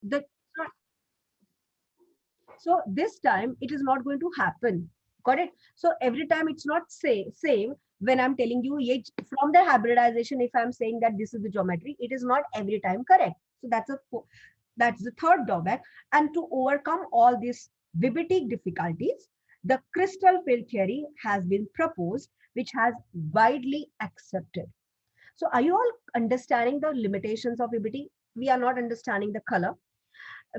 the so this time it is not going to happen. Got it? So every time it's not same when I'm telling you from the hybridization, if I'm saying that this is the geometry, it is not every time correct. So that's the third drawback. And to overcome all these VBT difficulties, the crystal field theory has been proposed, which has widely accepted. So are you all understanding the limitations of VBT? We are not understanding the color.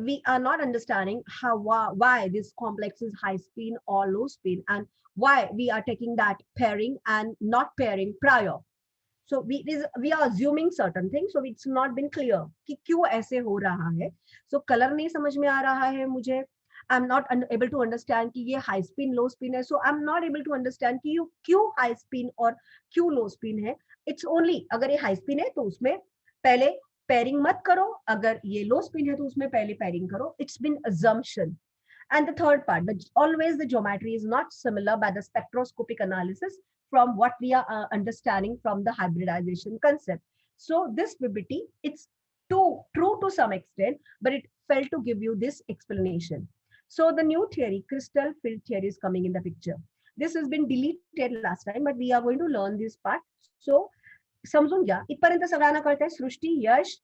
We are not understanding why this complex is high spin or low spin, and why we are taking that pairing and not pairing prior. So we are assuming certain things, so it's not been clear कि क्यों ऐसे हो रहा है. So color नहीं समझ में आ रहा है मुझे. I'm not able to understand कि ये high spin low spin है. So I'm not able to understand कि क्यों high spin और क्यों low spin है. It's only अगर ये high spin है तो उसमें पहले pairing मत करो, अगर ये low spin है तो उसमें पहले pairing करो. It's been assumption. And the third part, but always the geometry is not similar by the spectroscopic analysis from what we are understanding from the hybridization concept. So this VBT, it's too true to some extent, but it failed to give you this explanation. So the new theory, crystal field theory, is coming in the picture. This has been deleted last time, but we are going to learn this part. So समजून घ्या. इथपर्यंत सगळ्यांना कळतंय? सृष्टी, यश,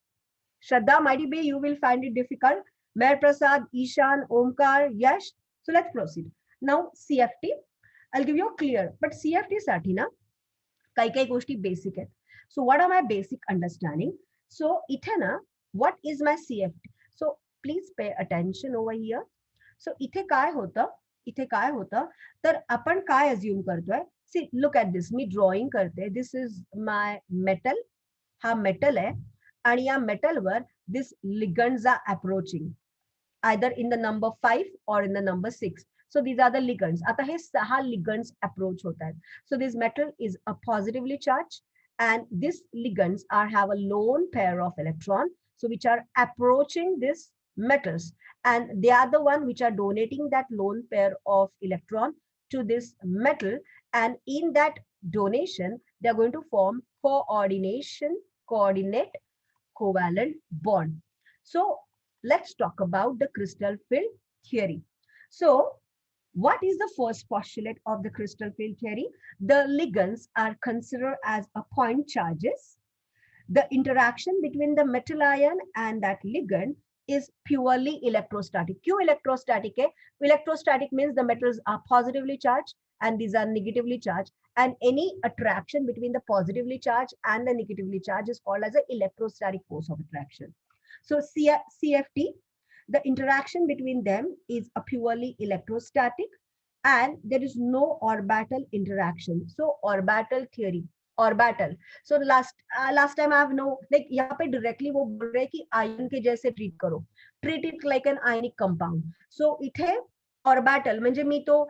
श्रद्धा, might be you will find it difficult. Meher Prasad, Ishan, Omkar, Yash. So let's proceed. Now CFT, I'll give you a clear, but CFT साठी ना काही गोष्टी basic आहेत. So what are my basic understanding? So इथे ना, what is my CFT? So please pay attention over here. So इथे काय होतं तर आपण काय assume करतोय? See, look at this. Me drawing करते. This is my metal. हा metal आहे आणि या metal वर this ligands are approaching either in the number 5 or in the number 6. So these are the ligands. आता हे 6 ligands approach होतात. So this metal is a positively charged, and these ligands have a lone pair of electron, so which are approaching these metals, and they are the one which are donating that lone pair of electron to this metal, and in that donation they are going to form coordinate covalent bond. So let's talk about the crystal field theory. So what is the first postulate of the crystal field theory? The ligands are considered as a point charges. The interaction between the metal ion and that ligand is purely electrostatic. क्यों electrostatic है? Electrostatic means the metals are positively charged and these are negatively charged, and any attraction between the positively charged and the negatively charged is called as an electrostatic force of attraction. So CFT, the interaction between them is a purely electrostatic, and there is no orbital interaction. So orbital theory, orbital. So last time I have no, like यहाँ पे directly वो बोल रहे हैं कि ion के जैसे treat करो, treat it like an ionic compound. So इथे orbital म्हणजे मी तो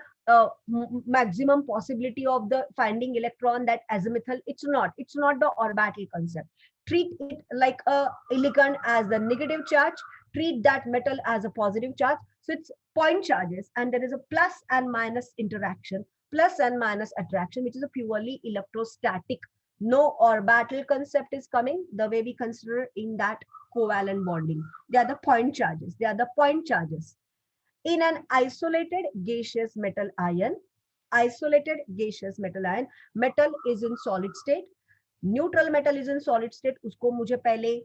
maximum possibility of the finding electron that azimuthal, it's not the orbital concept. Treat it like a ligand as the negative charge, treat that metal as a positive charge. So it's point charges, and there is a plus and minus interaction, plus and minus attraction, which is a purely electrostatic. No orbital concept is coming the way we consider in that covalent bonding. They are the point charges. In an isolated gaseous metal ion, metal is in solid state, neutral metal is in solid state, उसको मुझे पहले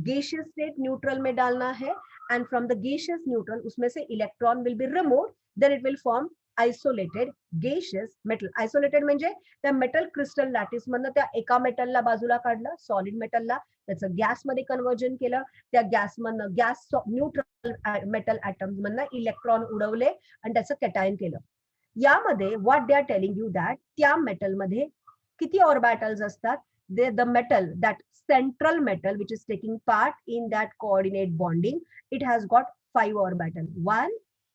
gaseous state neutral में डालना है, and from the gaseous neutral उसमें से electron will be removed, then it will form isolated gaseous metal. Isolated म्हणजे त्या metal crystal lattice मधनं त्या एका मेटलला बाजूला काढलं, solid metalला त्याचं गॅस मध्ये कन्वर्जन केलं, त्या गॅस मधनं गॅस न्यूट्रल मेटल atoms मधनं इलेक्ट्रॉन उडवले आणि त्याचं कॅटायन केलं. यामध्ये what they are telling you that त्या मेटल मध्ये किती ऑर्बिटल्स असतात? The metal, that central metal which is taking part in that coordinate bonding, it has got 5 orbitals, 1,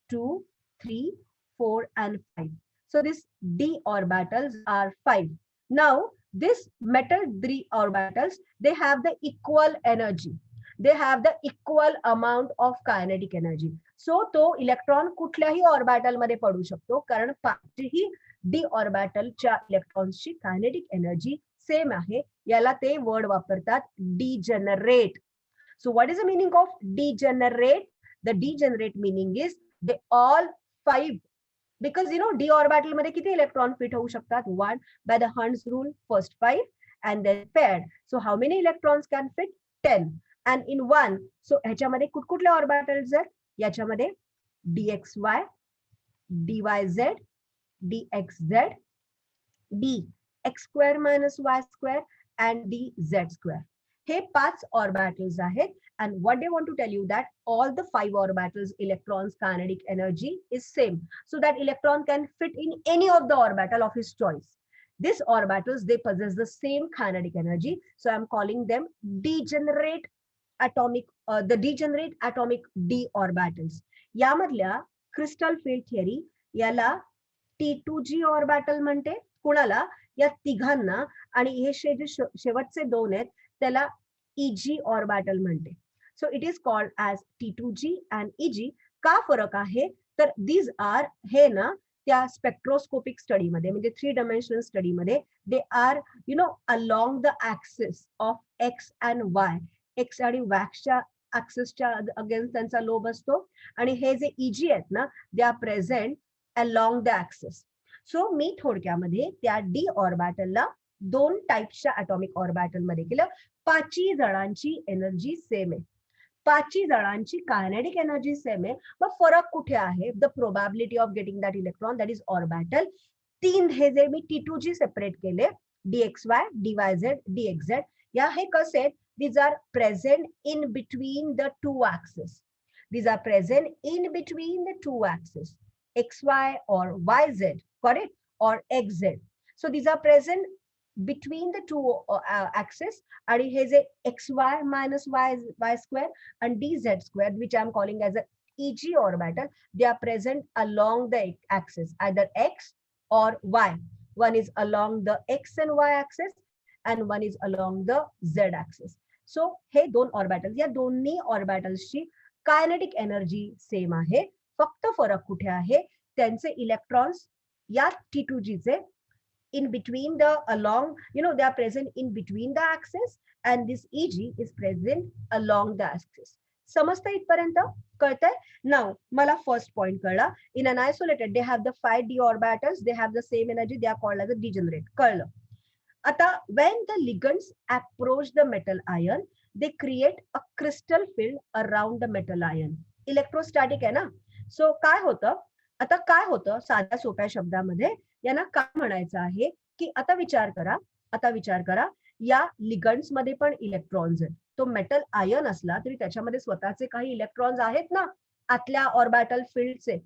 2, 3, 4 and 5. So these d orbitals are 5. Now this metal d orbitals, they have the equal energy, they have the equal amount of kinetic energy. So तो electron कुठल्याही orbital मध्ये पडू शकतो, कारण पाचही d ऑर्बिटलच्या इलेक्ट्रॉन्सची kinetic energy same आहे. याला ते वर्ड वापरतात degenerate. So what is the meaning of degenerate? The degenerate meaning is they all 5, because d orbital मध्ये किती इलेक्ट्रॉन फिट होऊ शकतात? 1 by the Hund's rule, first 5 and then paired. So how many electrons can fit? 10. And in 1, so ह्याच्यामध्ये कुठकुठले orbitals आहेत? याच्यामध्ये dxy, dyz, dxz, dx square minus y square and dz square. हे 5 orbitals आहेत. And what they want to tell you that all the 5 orbitals electrons kinetic energy is same, so that electron can fit in any of the orbital of his choice. These orbitals, they possess the same kinetic energy, so I'm calling them degenerate atomic, the degenerate atomic d orbitals. यामधल्या crystal field theory याला T2G orbital म्हणते. कुणाला? या तिघांना. आणि हे जे शेवटचे दोन आहेत त्याला EG ऑर्बिटल म्हणते. So it is called as T2G and EG. का फरक आहे? तर दीज आर, हे ना त्या स्पेक्ट्रोस्कोपिक स्टडी मध्ये, म्हणजे 3 डायमेन्शनल स्टडी मध्ये, they are along the axis of x and Y. X आणि वॅक्सच्या ऍक्सिसच्या अगेन्स्ट त्यांचा लोब असतो. आणि हे जे EG आहेत ना, they are present along the axis. So मी थोडक्यामध्ये त्या डी ऑर्बिटलला 2 टाइप्सच्या ॲटॉमिक ऑर्बिटल मध्ये केलं. 5 जणांची एनर्जी सेम आहे, 5 जणांची कायनेटिक एनर्जी सेम आहे. मग फरक कुठे आहे? The probability of getting that electron, that is orbital. 3 हे जे मी T2G सेपरेट केले, dxy, dyz, dxz, या हे कसे आहेत? These are present in between the 2 axes. These are present in between the 2 axes, xy or yz, correct, or xz. So these are present between the 2 axes. And हे जे xy minus y square and dz square, which I am calling as a EG orbital, they are present along the axis, either x or y. One is along the x and y axis and one is along the z axis. So हे 2 orbitals, या दोन्ही ऑर्बिटल्सची kinetic energy same आहे. फक्त फरक कुठे आहे? त्यांचे electrons या T2G चे in between the along, they are present in between the axis, and this EG is present along the axis. समजतं इथपर्यंत? कळतंय? नाउ मला फर्स्ट पॉइंट कळला. In an isolated they have the 5 d orbitals, they have the same energy, they are called as a degenerate. कळलं. आता when the ligands approach the metal ion, they create a crystal field around the metal ion. Electrostatic आहे ना. So काय होतं? आता काय होतं साध्या सोप्या शब्दामध्ये, यांना काय म्हणायचं आहे की आता विचार करा, या लिगंड्स मध्ये पण इलेक्ट्रॉन्स आहेत. तो मेटल आयन असला तरी त्याच्यामध्ये स्वतःचे काही इलेक्ट्रॉन्स आहेत ना आतल्या ऑर्बिटल फील्डचे.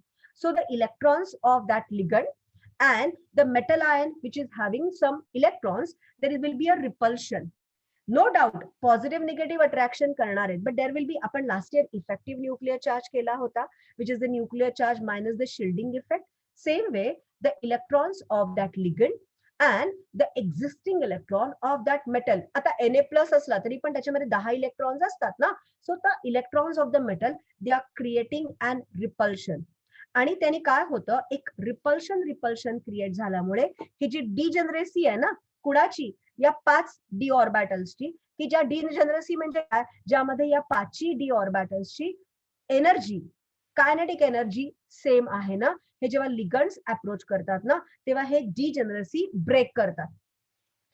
So the electrons of that ligand and the metal ion which is having some electrons, there will be a repulsion. No doubt positive negative attraction करणार आहेत, but there will be, आपण last year effective nuclear charge केला होता, which is the nuclear charge minus the shielding effect. Same way the electrons of that ligand and the existing electron of that metal, आता Na+ असला तरी पण त्याच्यामध्ये 10 electrons असतात ना. So the electrons of the metal, they are creating an repulsion. आणि त्याने काय होतं, एक रिपल्शन क्रिएट झाल्यामुळे ही जी डिजनरेसी आहे ना, कुणाची? या 5 डी ऑर्बिटल्सची, की ज्या डिजनरेसी म्हणजे काय? ज्यामध्ये या 5 डी ऑर्बिटल्सची एनर्जी, कायनेटिक एनर्जी सेम आहे ना. हे जेव्हा लिगंड्स अप्रोच करतात ना, तेव्हा हे डिजनरेसी ब्रेक करतात.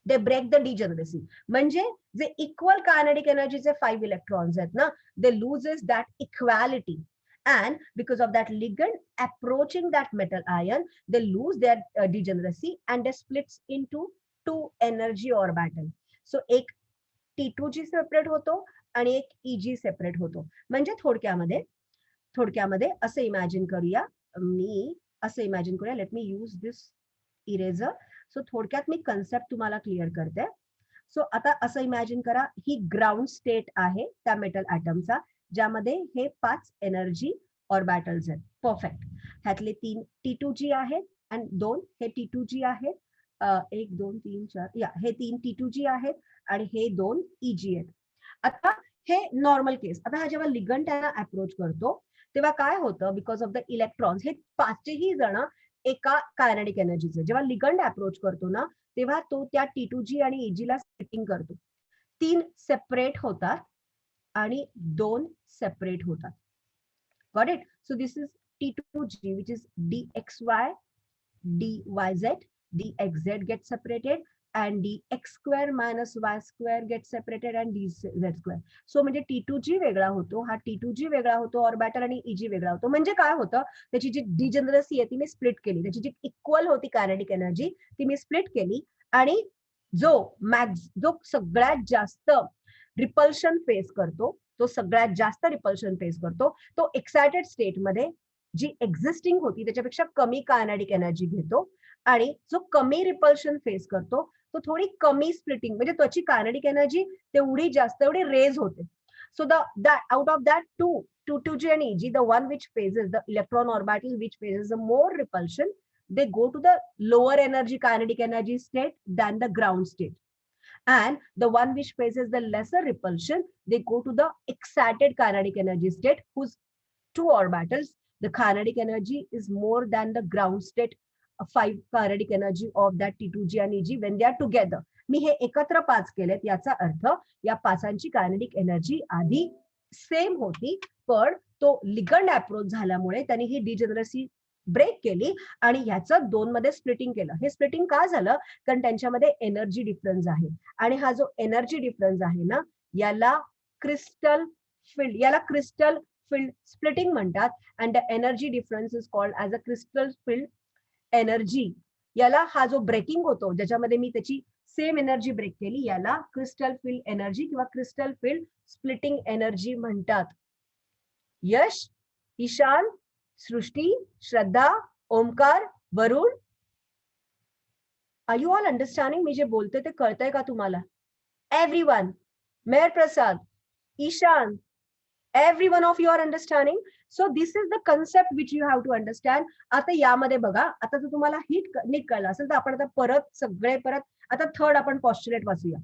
They break the degeneracy. म्हणजे जे इक्वल कायनेटिक एनर्जीचे 5 इलेक्ट्रॉन्स आहेत ना, they loses that equality. And because of that ligand approaching that metal ion, they lose their degeneracy and they splits into 2 energy orbital. So एक T2G separate होतो आणि एक EG separate होतो. म्हणजे थोडक्यामध्ये असं इमॅजिन करूया, लेट मी यूज दिस eraser. So थोडक्यात मी कन्सेप्ट तुम्हाला क्लिअर करते. सो आता असं इमॅजिन करा, ही ग्राउंड स्टेट आहे त्या मेटल ॲटमचा, ज्यामध्ये हे 5 एनर्जी ऑर्बिटल्स आहेत. परफेक्ट. ह्यातले 3 T2G आहेत आणि 2 हे T2G आहेत. 1 2 3 4, या हे 3 T2G आहेत आणि हे 2 EG आहेत. आता हे नॉर्मल केस. आता हा जेव्हा लिगंड त्यांना अप्रोच करतो तेव्हा काय होतं, बिकॉज ऑफ द इलेक्ट्रॉन्स, हे 5ही जण एका कायनेटिक एनर्जीचे, जेव्हा लिगंड अप्रोच करतो ना, तेव्हा तो त्या T2G आणि EG ला स्प्लिटिंग करतो. 3 सेपरेट होतात आणि 2 सेपरेट होतात. Got it? So this is T2G, which is dxy, dyz, dxz gets separated, and dx square minus y square gets separated, and dz square. So म्हणजे T2G वेगळा होतो, हा T2G वेगळा होतो ऑर्बिटल, आणि EG वेगळा होतो. म्हणजे काय होतं, त्याची जी डिजनरसी आहे ती मी स्प्लिट केली, त्याची जी इक्वल होती कायनेटिक एनर्जी ती मी स्प्लिट केली, आणि जो सगळ्यात जास्त रिपल्शन फेस करतो, तो सगळ्यात जास्त रिपल्शन फेस करतो, तो एक्सायटेड स्टेट मध्ये जी एक्झिस्टिंग होती त्याच्यापेक्षा कमी कायनेटिक एनर्जी घेतो, आणि जो कमी रिपल्शन फेस करतो तो थोडी कमी स्प्लिटिंग, म्हणजे त्याची कायनेटिक एनर्जी तेवढी जास्त, एवढी रेज होते. So out of that T2G and EG, the one which faces the electron orbital which faces the more repulsion, they go to the lower energy kinetic energy state than the ground state. And the one which faces the lesser repulsion, they go to the excited kinetic energy state, whose two orbitals, the kinetic energy is more than the ground state 5 kinetic energy of that T2G and EG when they are together. मी हे एकत्र 5 केलेत, याचा अर्थ या पाचांची kinetic energy आधी same होती, पण तो लिगंड अप्रोच झाल्यामुळे त्यांनी ही डिजनरसी ब्रेक केली आणि ह्याचं 2 मध्ये स्प्लिटिंग केलं. हे स्प्लिटिंग का झालं? कारण त्यांच्यामध्ये एनर्जी डिफरन्स आहे, आणि हा जो एनर्जी डिफरन्स आहे ना, याला क्रिस्टल field splitting म्हणतात, and the energy difference is called as a crystal field energy. याला हा जो ब्रेकिंग होतो, ज्याच्यामध्ये मी त्याची सेम एनर्जी ब्रेक केली, याला क्रिस्टल फील्ड एनर्जी किंवा क्रिस्टल फील्ड स्प्लिटिंग एनर्जी म्हणतात. Yash, Ishaan, Srushti, Shraddha, Omkar, Varun, are you all understanding? मी जे बोलते ते कळतंय का तुम्हाला? Everyone, Mehar Prasad, Ishaan, every one of you are understanding? So this is the concept which you have to understand. आता यामध्ये बघा, आता जर तुम्हाला नीट कळलं असेल तर आपण आता परत आता थर्ड आपण postulate वाचूया.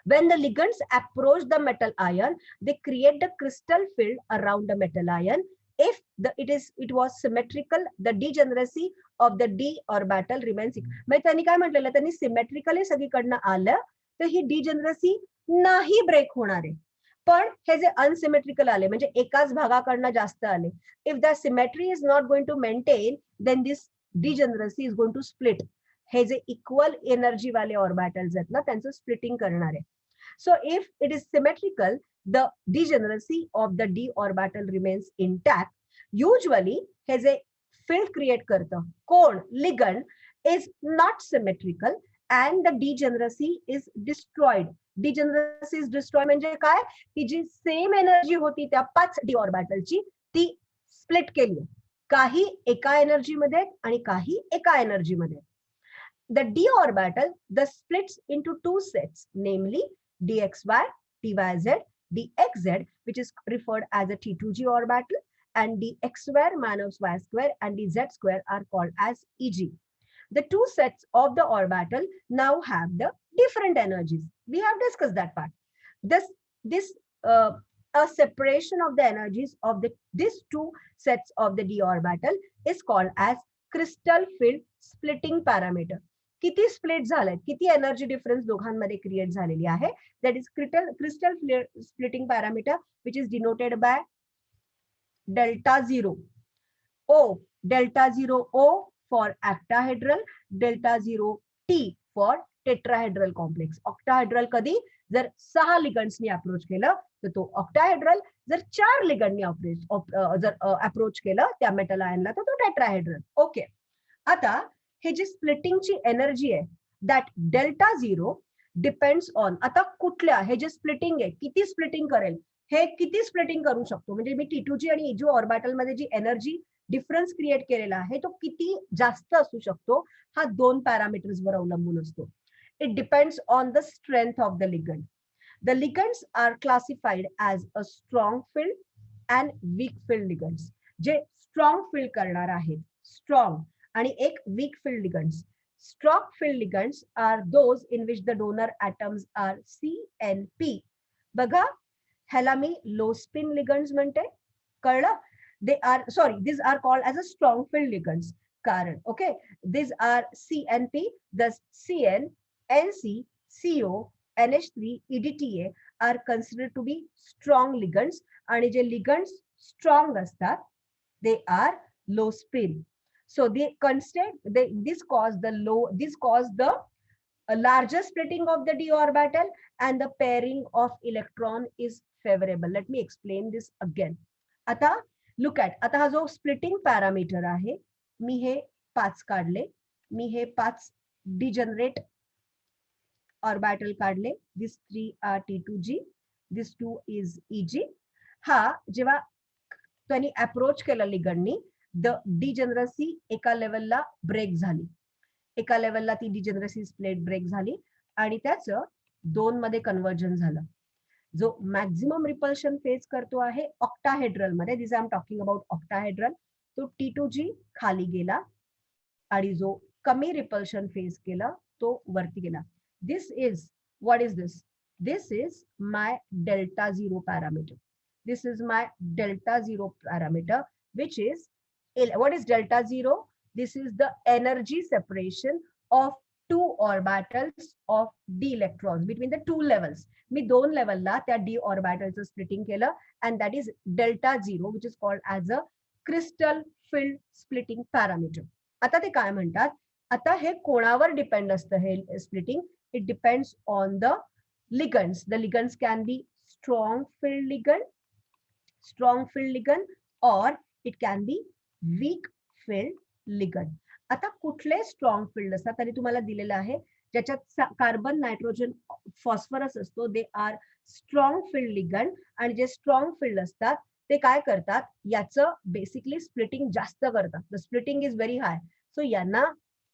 When the ligands approach the metal ion, they create the crystal field around the metal ion. If it was symmetrical, the degeneracy of the d orbital remains. म्हणजे त्यांनी काय म्हटलेलं, त्यांनी सिमेट्रिकली सगळीकडनं आलं तर ही डिजनरसी नाही ब्रेक होणार आहे. पण हे जे अनसिमेट्रिकल आले, म्हणजे एकाच भागाकडनं जास्त आले, if the symmetry is not going to maintain, then this degeneracy is going to split. हे जे इक्वल एनर्जी वाले ऑर्बिटल्स आहेत ना, त्यांचं स्प्लिटिंग करणार आहे. So if it is symmetrical, the degeneracy of the D orbital remains intact. Usually हे जे फील्ड क्रिएट करतं कोण, ligand, is not symmetrical and the degeneracy is destroyed. Degeneracy is destroyed म्हणजे काय, ती जी सेम एनर्जी होती त्या 5 डी ऑर्बिटलची ती स्प्लिट केली, काही एका एनर्जी मध्ये आणि काही एका एनर्जी मध्ये. The d orbital thus splits into 2 sets, namely dxy, dyz, dxz, which is referred as a T2G orbital, and dx square minus y square and dz square are called as EG. The two sets of the orbital now have the different energies. We have discussed that part. A separation of the energies of these two sets of the d orbital is called as crystal field splitting parameter. किती split झाले, किती energy difference दोघांमध्ये create झालेली आहे, that is crystal splitting parameter, which is denoted by delta 0 O, delta 0 O for octahedral, delta 0 T for tetrahedral complex. Octahedral कधी जर 6 लिगंड्सनी approach केलं तर तो ऑक्टाहेड्रल, जर 4 लिगंडनी अप्रोच केलं त्या मेटल आयनला तर तो टेट्राहेड्रल. ओके, आता हे जी स्प्लिटिंगची एनर्जी आहे, दॅट डेल्टा 0 डिपेंड्स ऑन, आता कुठल्या, हे जे स्प्लिटिंग आहे किती स्प्लिटिंग करेल, हे किती स्प्लिटिंग करू शकतो, म्हणजे मी T2G आणि EG ऑर्बिटल मध्ये जी एनर्जी डिफरन्स क्रिएट केलेला आहे तो किती जास्त असू शकतो, हा 2 पॅरामीटर्स वर अवलंबून असतो. It depends on the strength of the ligand. The ligands are classified as a strong field and weak field ligands. जे स्ट्रॉंग फील्ड करणार आहेत, स्ट्रॉंग, आणि एक weak field ligands. Strong field ligands are those in which the donor atoms are CNP. बघा, ह्याला मी low spin लिगंड्स म्हणते, कळलं? These are called as a strong field ligands. Karan, okay, these are CNP, thus CN, NC, CO, NH3, EDTA are considered to be strong ligands, आणि जे ligands strong असतात they are low spin. So this cause the larger splitting of the d orbital, and the pairing of electron is favorable. Let me explain this again. आता look at, आता हा जो splitting parameter आहे, मी हे 5 काढले, मी हे 5 degenerate orbital काढले. This 3 are T2G, this 2 is EG. हा जेव्हा त्यांनी अप्रोच केलं लिगंडनी, द डिजेनरसी एका लेवलला ब्रेक झाली, एका लेवलला ती डिजेनरसी स्प्लिट ब्रेक झाली आणि त्याचं 2 मध्ये कन्वर्जन झालं. जो मॅक्झिमम रिपल्शन फेज करतो आहे ऑक्टाहेड्रल मध्ये, this I am talking about octahedral, तो T2G खाली गेला आणि जो कमी रिपल्शन फेज केला तो वरती गेला. This is what is this? This is my delta zero parameter. This is my delta zero parameter, which is, what is delta zero? This is the energy separation of two orbitals of d electrons between the two levels. मी 2 लेवलला त्या d ऑर्बिटलचं splitting केलं, and that is delta zero, which is called as a crystal field splitting parameter. आता ते काय म्हणतात? आता हे कोणावर डिपेंड असतं हे splitting? It depends on the ligands. The ligands can be strong filled ligand or it can be weak filled ligand. आता कुठले स्ट्रॉंग फील्ड असतात? तरी तुम्हाला दिलेलं आहे, ज्याच्यात कार्बन, नायट्रोजन, फॉस्फरस असतो, they are strong field ligand. आणि जे स्ट्रॉंग फील्ड असतात ते काय करतात? याचं बेसिकली स्प्लिटिंग जास्त करतात. The splitting is very high, so यांना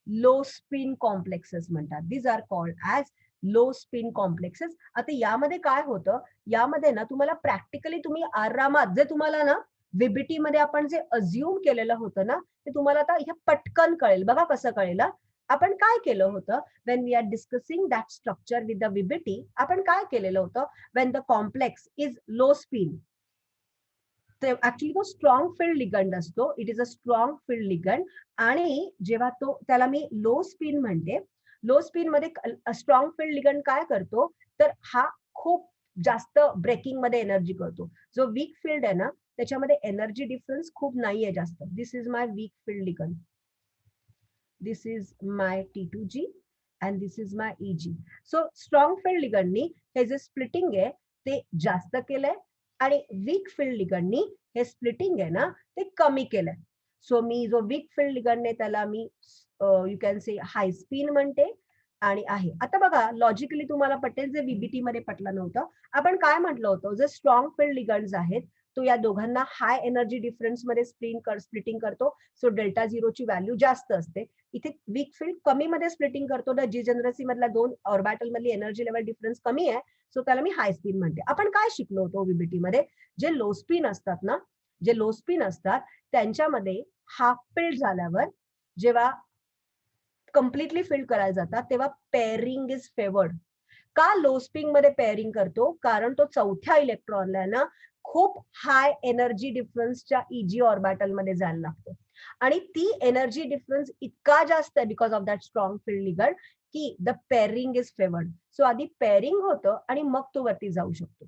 लो स्पिन कॉम्प्लेक्सेस म्हणतात. These are called as low spin complexes. आता यामध्ये काय होतं? यामध्ये ना तुम्हाला प्रॅक्टिकली तुम्ही आरामात, जे तुम्हाला ना व्हीबीटी मध्ये आपण जे अज्युम केलेलं होतं ना, ते तुम्हाला आता ह्या पटकन कळेल. बघा कसं कळेल. आपण काय केलं होतं? When we are discussing that structure with the VBT, आपण काय केलेलं होतं? When the complex is low spin, तर ऍक्च्युअली तो स्ट्रॉंग फील्ड लिगंड असतो. It is a strong field ligand. आणि जेव्हा तो, त्याला मी लो स्पिन म्हणते, लो स्पिन मध्ये स्ट्रॉंग फील्ड लिगंड काय करतो? तर हा खूप जास्त ब्रेकिंग मध्ये एनर्जी करतो. जो वीक फील्ड आहे ना, त्याच्यामध्ये एनर्जी डिफरन्स खूप नाहीये जास्त. This is my weak field ligand, this is my T2G and this is my EG. So strong field लिगंडनी हे जे स्प्लिटिंग आहे ते जास्त केलंय, आणि वीक फील्ड लिगंडनी हे स्प्लिटिंग आहे ना ते कमी केलंय. सो मी जो वीक फील्ड लिगंड आहे त्याला me you can say high spin म्हणते. आणि आहे, आता बघा लॉजिकली तुम्हाला पटेल, जे व्हीबीटी मध्ये पटलं नव्हतं. आपण काय म्हटलं होतं? जे स्ट्रॉंग फील्ड लिगंड्स आहेत तो या दोघांना हाय एनर्जी डिफरन्स मध्ये स्प्लिटिंग करतो, सो डेल्टा झिरोची व्हॅल्यू जास्त असते. इथे वीक फील्ड कमी मध्ये स्प्लिटिंग करतो, द डिजेनरसी मधल्या 2 ऑर्बिटल मधली एनर्जी लेवल डिफरन्स कमी आहे, सो त्याला मी हाय स्पिन म्हणते. आपण काय शिकलो होतो व्हीबीटी मध्ये? जे लो स्पिन असतात ना, जे लो स्पिन असतात त्यांच्यामध्ये हाफ फिल्ड झाल्यावर जेव्हा कम्प्लिटली फिल्ड करायला जातात तेव्हा पेअरिंग इज फेवर्ड. का लो स्पिन मध्ये पेअरिंग करतो? कारण तो चौथ्या इलेक्ट्रॉनला ना खूप हाय एनर्जी डिफरन्सच्या EG ऑर्बिटल मध्ये जायला लागतो, आणि ती एनर्जी डिफरन्स इतका जास्त आहे because of that strong field ligand की the pairing is favoured. So आधी पेअरिंग होतं आणि मग तो वरती जाऊ शकतो.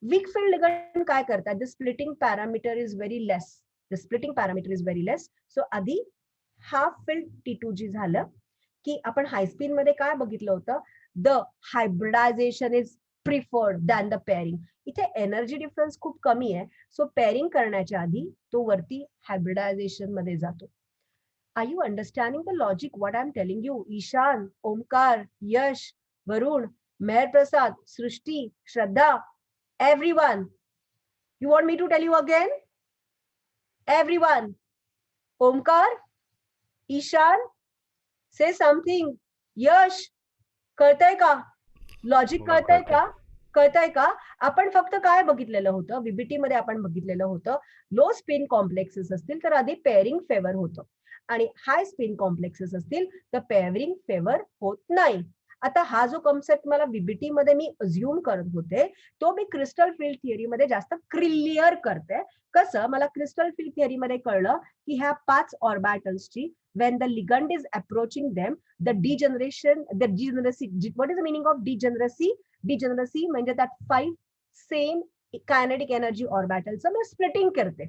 वीक फील्ड लिगंड काय करतात? The splitting parameter is very less, the splitting parameter is very less. So आधी हाफ फील्ड T2G झालं की आपण हाय स्पिन मध्ये काय बघितलं होतं? The hybridisation is preferred than the pairing. इथे एनर्जी डिफरन्स खूप कमी आहे, सो पेअरिंग करण्याच्या आधी तो वरती हायब्रिडायझेशन मध्ये जातो. Are you understanding the logic what I am telling you? Ishan, Omkar, Yash, Varun, Mehar Prasad, Srishti, Shraddha, everyone. You want me to tell you again? Everyone. Omkar, Ishan, say something. Yash, कळतंय का? लॉजिक कळतंय का? कळतंय का? आपण फक्त काय बघितलेलं होतं? व्हीबीटी मध्ये आपण बघितलेलं होतं, लो स्पिन कॉम्प्लेक्सेस असतील तर आधी पेअरिंग फेवर होतं, आणि हाय स्पिन कॉम्प्लेक्सेस असतील तर पेअरिंग फेवर होत नाही. आता हा जो कॉन्सेप्ट मला व्हीबीटी मध्ये मी अज्युम करत होते, तो मी क्रिस्टल फील्ड थिअरी मध्ये जास्त क्लिअर करते. कसं? मला क्रिस्टल फील्ड थिअरी मध्ये कळलं की ह्या 5 ऑर्बिटल्सची when the ligand is approaching them, the degeneration, the degeneracy, what is the meaning of degeneracy? डिजनरसी म्हणजे त्यात 5 सेम कायनेटिक एनर्जी ऑर्बिटलचं मी स्प्लिटिंग करते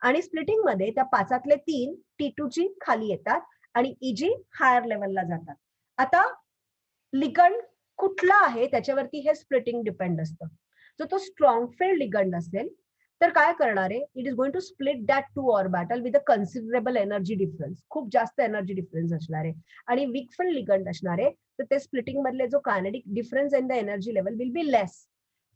आणि स्प्लिटिंग मध्ये त्या 5तले 3 T2G खाली येतात आणि EG हायर लेवलला जातात. आता लिगंड कुठला आहे त्याच्यावरती हे स्प्लिटिंग डिपेंड असतं. जर तो स्ट्रॉंग फील्ड लिगंड असेल तर काय करणार आहे, it is going to split that 2 orbital with a considerable energy difference, खूप जास्त एनर्जी डिफरन्स असणार आहे. आणि वीक फील्ड लिगंड असणार आहे तर ते स्प्लिटिंग मधले जो kinetic difference in the energy level will be less.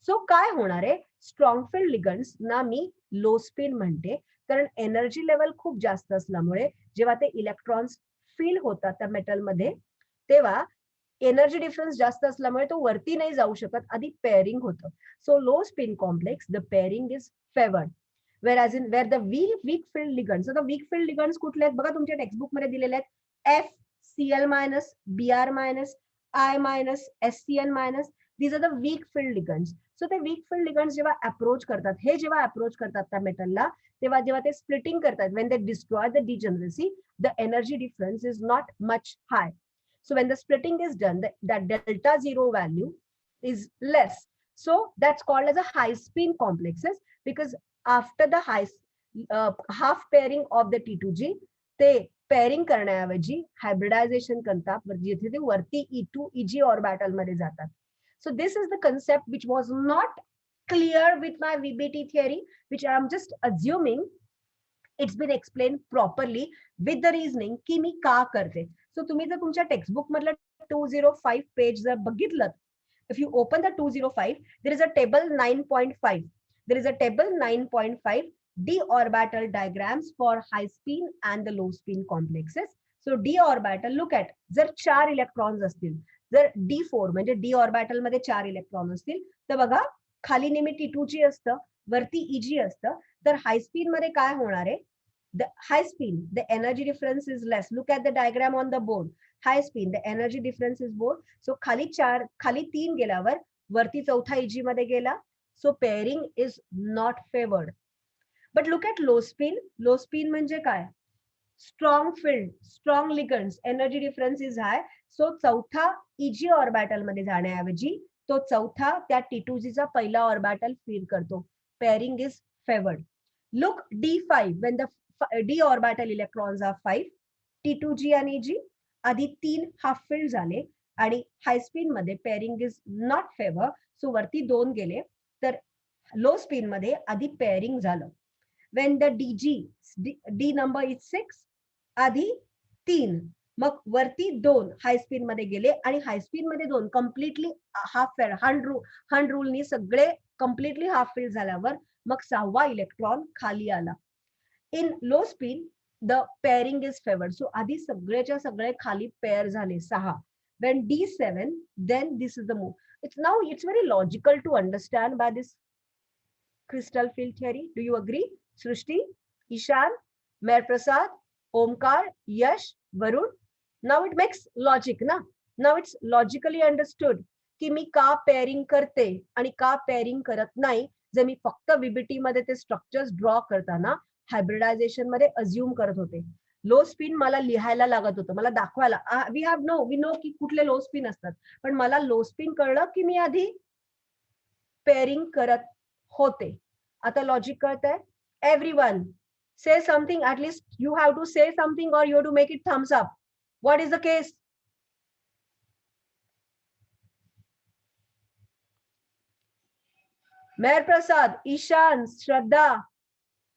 So काय होणार आहे, स्ट्रॉंग फील्ड लिगंड्स ना मी लो स्पिन म्हणते, कारण एनर्जी लेवल खूप जास्त असल्यामुळे जेव्हा ते इलेक्ट्रॉन्स फील होतात त्या मेटलमध्ये तेव्हा एनर्जी डिफरन्स जास्त असल्यामुळे तो वरती नाही जाऊ शकत, आधी पेअरिंग होतं. So low spin complex the pairing is favoured, whereas in where the weak field ligands, so the weak field ligands कुठले आहेत बघा तुमच्या टेक्स्टबुक मध्ये दिलेले आहेत, FCl minus, Br minus, I minus, SCN minus, these are the weak field ligands. So ते weak field ligands जेव्हा approach करतात, हे जेव्हा अप्रोच करतात त्या मेटलला, तेव्हा जेव्हा ते स्प्लिटिंग करतात, when they destroy the degeneracy, the energy difference is not much high. So when the splitting is done, that delta zero value is less. So that's called as a high spin complexes, because after the half pairing of the T2G, ते pairing करण्याऐवजी hybridisation करतात जिथे ते वरती E2 EG orbital मध्ये जातात. So this is the concept which was not clear with my VBT theory, which I am just assuming it's been explained properly with the reasoning की मी का करते. So तुम्ही जर तुमच्या टेक्स्टबुक मधलं 205 पेज जर बघितलं, if you open the 205, there is a table 9.5. There is a table 9.5 d orbital diagrams for high spin and the low spin complexes. So d orbital, look at, जर 4 electrons असतील, जर D4 म्हणजे d orbital मध्ये 4 electron असतील तर बघा खाली नेहमी T2G असतं, वरती EG असतं, तर हाय स्पीन मध्ये काय होणार आहे, the high spin the energy difference is less. Look at the diagram on the board. High spin the energy difference is more. So खाली 3 गेल्यावर वरती चौथा EG मध्ये गेला, so pairing is not favored. But look at low spin. Low spin म्हणजे काय, strong field, strong ligands, energy difference is high. So चौथा EG orbital मध्ये जाण्याऐवजी तो चौथा त्या T2G चा पहिला ऑर्बिटल फील करतो. Pairing is favored. Look D5 when the d orbital electrons are 5, T2G आणि EG आधी 3 हाफ फील्ड झाले आणि हाय स्पिन मध्ये pairing is not favour, so वरती 2 गेले, तर लो स्पिन मध्ये आधी पेअरिंग झालं. when the D number is 6, आधी 3, मग वरती 2 हाय स्पिन मध्ये गेले आणि हाय स्पिन मध्ये 2 कम्प्लिटली हाफ फेअर हंड रूलनी सगळे कम्प्लिटली हाफ फील्ड झाल्यावर मग 6वा इलेक्ट्रॉन खाली आला. In low spin, the pairing is favored. So आधी सगळेच्या सगळे खाली पेअर झाले 6. When D7, then this is the move. It's very logical to understand by this crystal field theory. Do you agree? Srishti, Ishan, Meher Prasad, Omkar, Yash, Varun. Now it makes logic, na? Now it's logically understood की मी का pairing करते आणि का pairing करत नाही, जर मी फक्त VBT मध्ये ते स्ट्रक्चर्स ड्रॉ करताना हायब्रिडायझेशन मध्ये अज्युम करत होते. लो स्पिन मला लिहायला लागत होतं, मला दाखवायला, वी नो की कुठले लो स्पिन असतात, पण मला लो स्पिन कळलं की मी आधी पेअरिंग करत होते. आता लॉजिक कळतंय? Everyone say something, at least you have to say something or you have to make it thumbs up. What is the case? Meher Prasad, Ishan, Shraddha,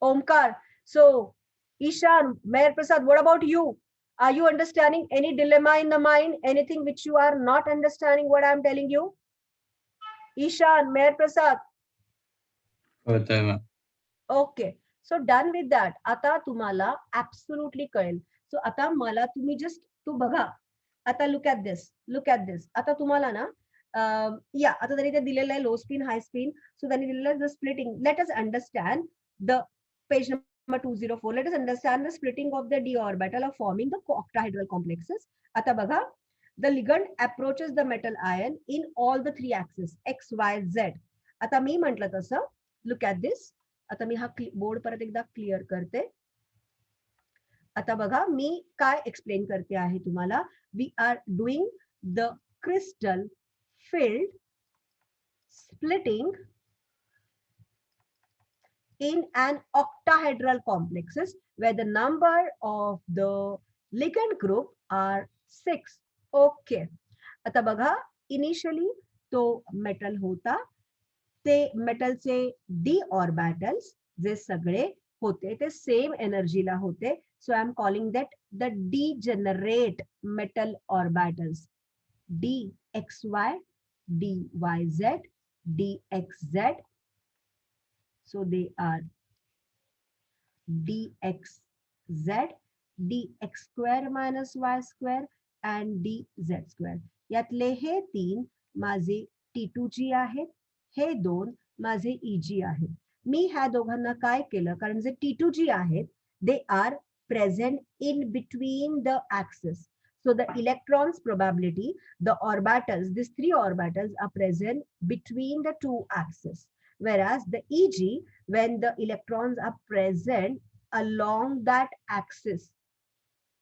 Omkar. So, Ishan, Meher Prasad, what about you? Are you understanding any dilemma in the mind? Anything which you are not understanding what I am telling you? Ishan, Meher Prasad. Okay. So done with that. आता तुम्हाला absolutely कळेल. So आता मला तुम्ही just तू बघा. आता look at this. Look at this. आता तुम्हाला ना या आता तरी ते दिलेलं आहे लो स्पिन हाय स्पिन. सो त्यांनी दिलेलं आहे the splitting. Let us understand the page number 204. Let us understand the splitting of the d orbital of forming the octahedral complexes. आता बघा, the ligand approaches the metal ion in all the 3 axes x, y, z. आता मी म्हटलं तसं, look at this. आता मी हा board परत एकदा clear करते. आता बघा मी काय एक्सप्लेन करते आहे तुम्हाला. We are doing the crystal field splitting in an octahedral complexes where the number of the ligand group are 6. Okay. आता बघा, इनिशियली तो मेटल होता, ते मेटलचे डी ऑर्बिटल्स जे सगळे होते ते सेम एनर्जीला होते. So I am calling that the degenerate metal orbitals. D x Y, D Y Z, D x Z. So they are dxz, dx square minus y square and dz square. यातले हे तीन माझे T2G आहेत, हे दोन माझे EG आहेत. मी ह्या दोघांना काय केलं, कारण जे T2G आहेत they are present in between the axis. So the electrons probability, the orbitals, these three orbitals are present between the two axes. Whereas the EG, when the electrons are present along that axis.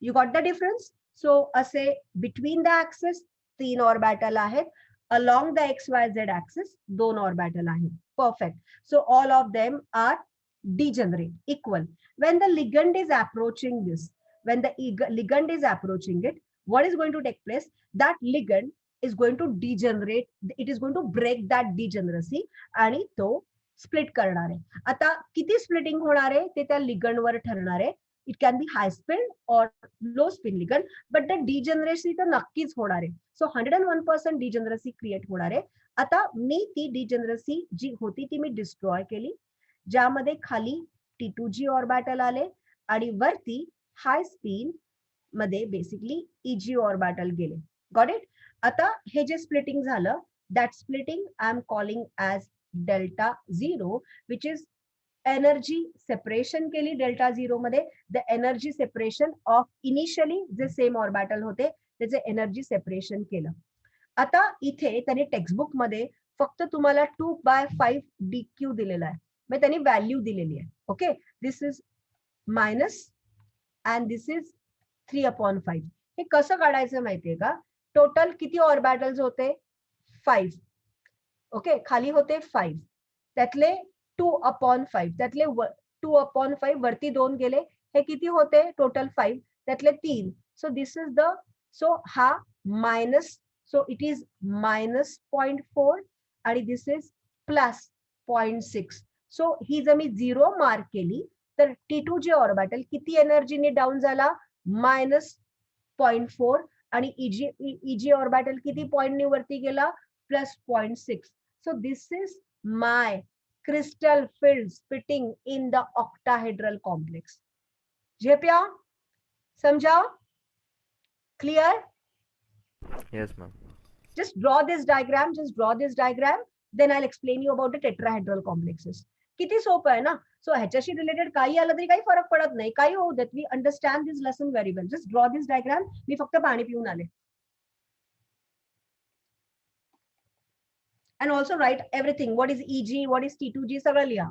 You got the difference? So, असे between the axis, 3 orbital आहेत. Along the XYZ axis, 2 orbital आहेत. Perfect. So, all of them are degenerate, equal. When the ligand is approaching this, when the ligand is approaching it, what is going to take place? That ligand is going to degenerate, it is going to break that degeneracy आणि तो split करणार आहे. आता किती splitting होणार आहे ते त्या लिगंडवर ठरणार आहे. It can be high spin or low spin ligand, but the degeneracy तर नक्कीच होणार आहे. सो 101% डिजनरेसी क्रिएट होणार आहे. आता मी ती डिजनरेसी जी होती ती मी डिस्ट्रॉय केली, ज्यामध्ये खाली T2G ऑर्बिटल आले आणि वरती हाय स्पिन मध्ये बेसिकली EG ऑर्बिटल गेले. Got it? आता हे जे स्प्लिटिंग झालं, that splitting I am calling as delta zero, which is energy separation केली डेल्टा झिरो मध्ये. The energy separation of initially जे सेम ऑर्बिटल होते त्याचे एनर्जी सेपरेशन केलं. आता इथे त्यांनी टेक्स्टबुक मध्ये फक्त तुम्हाला 2/5 DQ दिलेला आहे, म्हणजे त्यांनी व्हॅल्यू दिलेली आहे. Okay, this is minus and this is 3/5. हे कसं काढायचं माहितीये का? टोटल किती ऑर्बिटल्स होते? 5. ओके, खाली होते 5, त्यातले 2/5, त्यातले 2/5 वरती 2 गेले, हे किती होते? टोटल 5, त्यातले 3. So this is the, so हा मायनस, सो इट इज -0.4 आणि दिस इज +0.6. सो ही जर मी 0 मार्क केली तर T2G ऑर्बिटल किती एनर्जीने डाऊन झाला? -0.4 आणि EG ऑर्बिटल किती पॉइंटनी वरती गेला? +0.6. So this is my crystal field splitting in the octahedral complex. Jepya, samjha? Clear? Yes, ma'am. Just draw this diagram. Just draw this diagram. Then I'll explain you about the tetrahedral complexes. किती सोपं आहे ना? So ह्याच्याशी related काही आलं तरी काही फरक पडत नाही. काही होऊ देत. We understand this lesson very well. Just draw this diagram. मी फक्त पाणी पिऊन आले. And also write everything. What is EG? What is T2G? सगळं लिहा.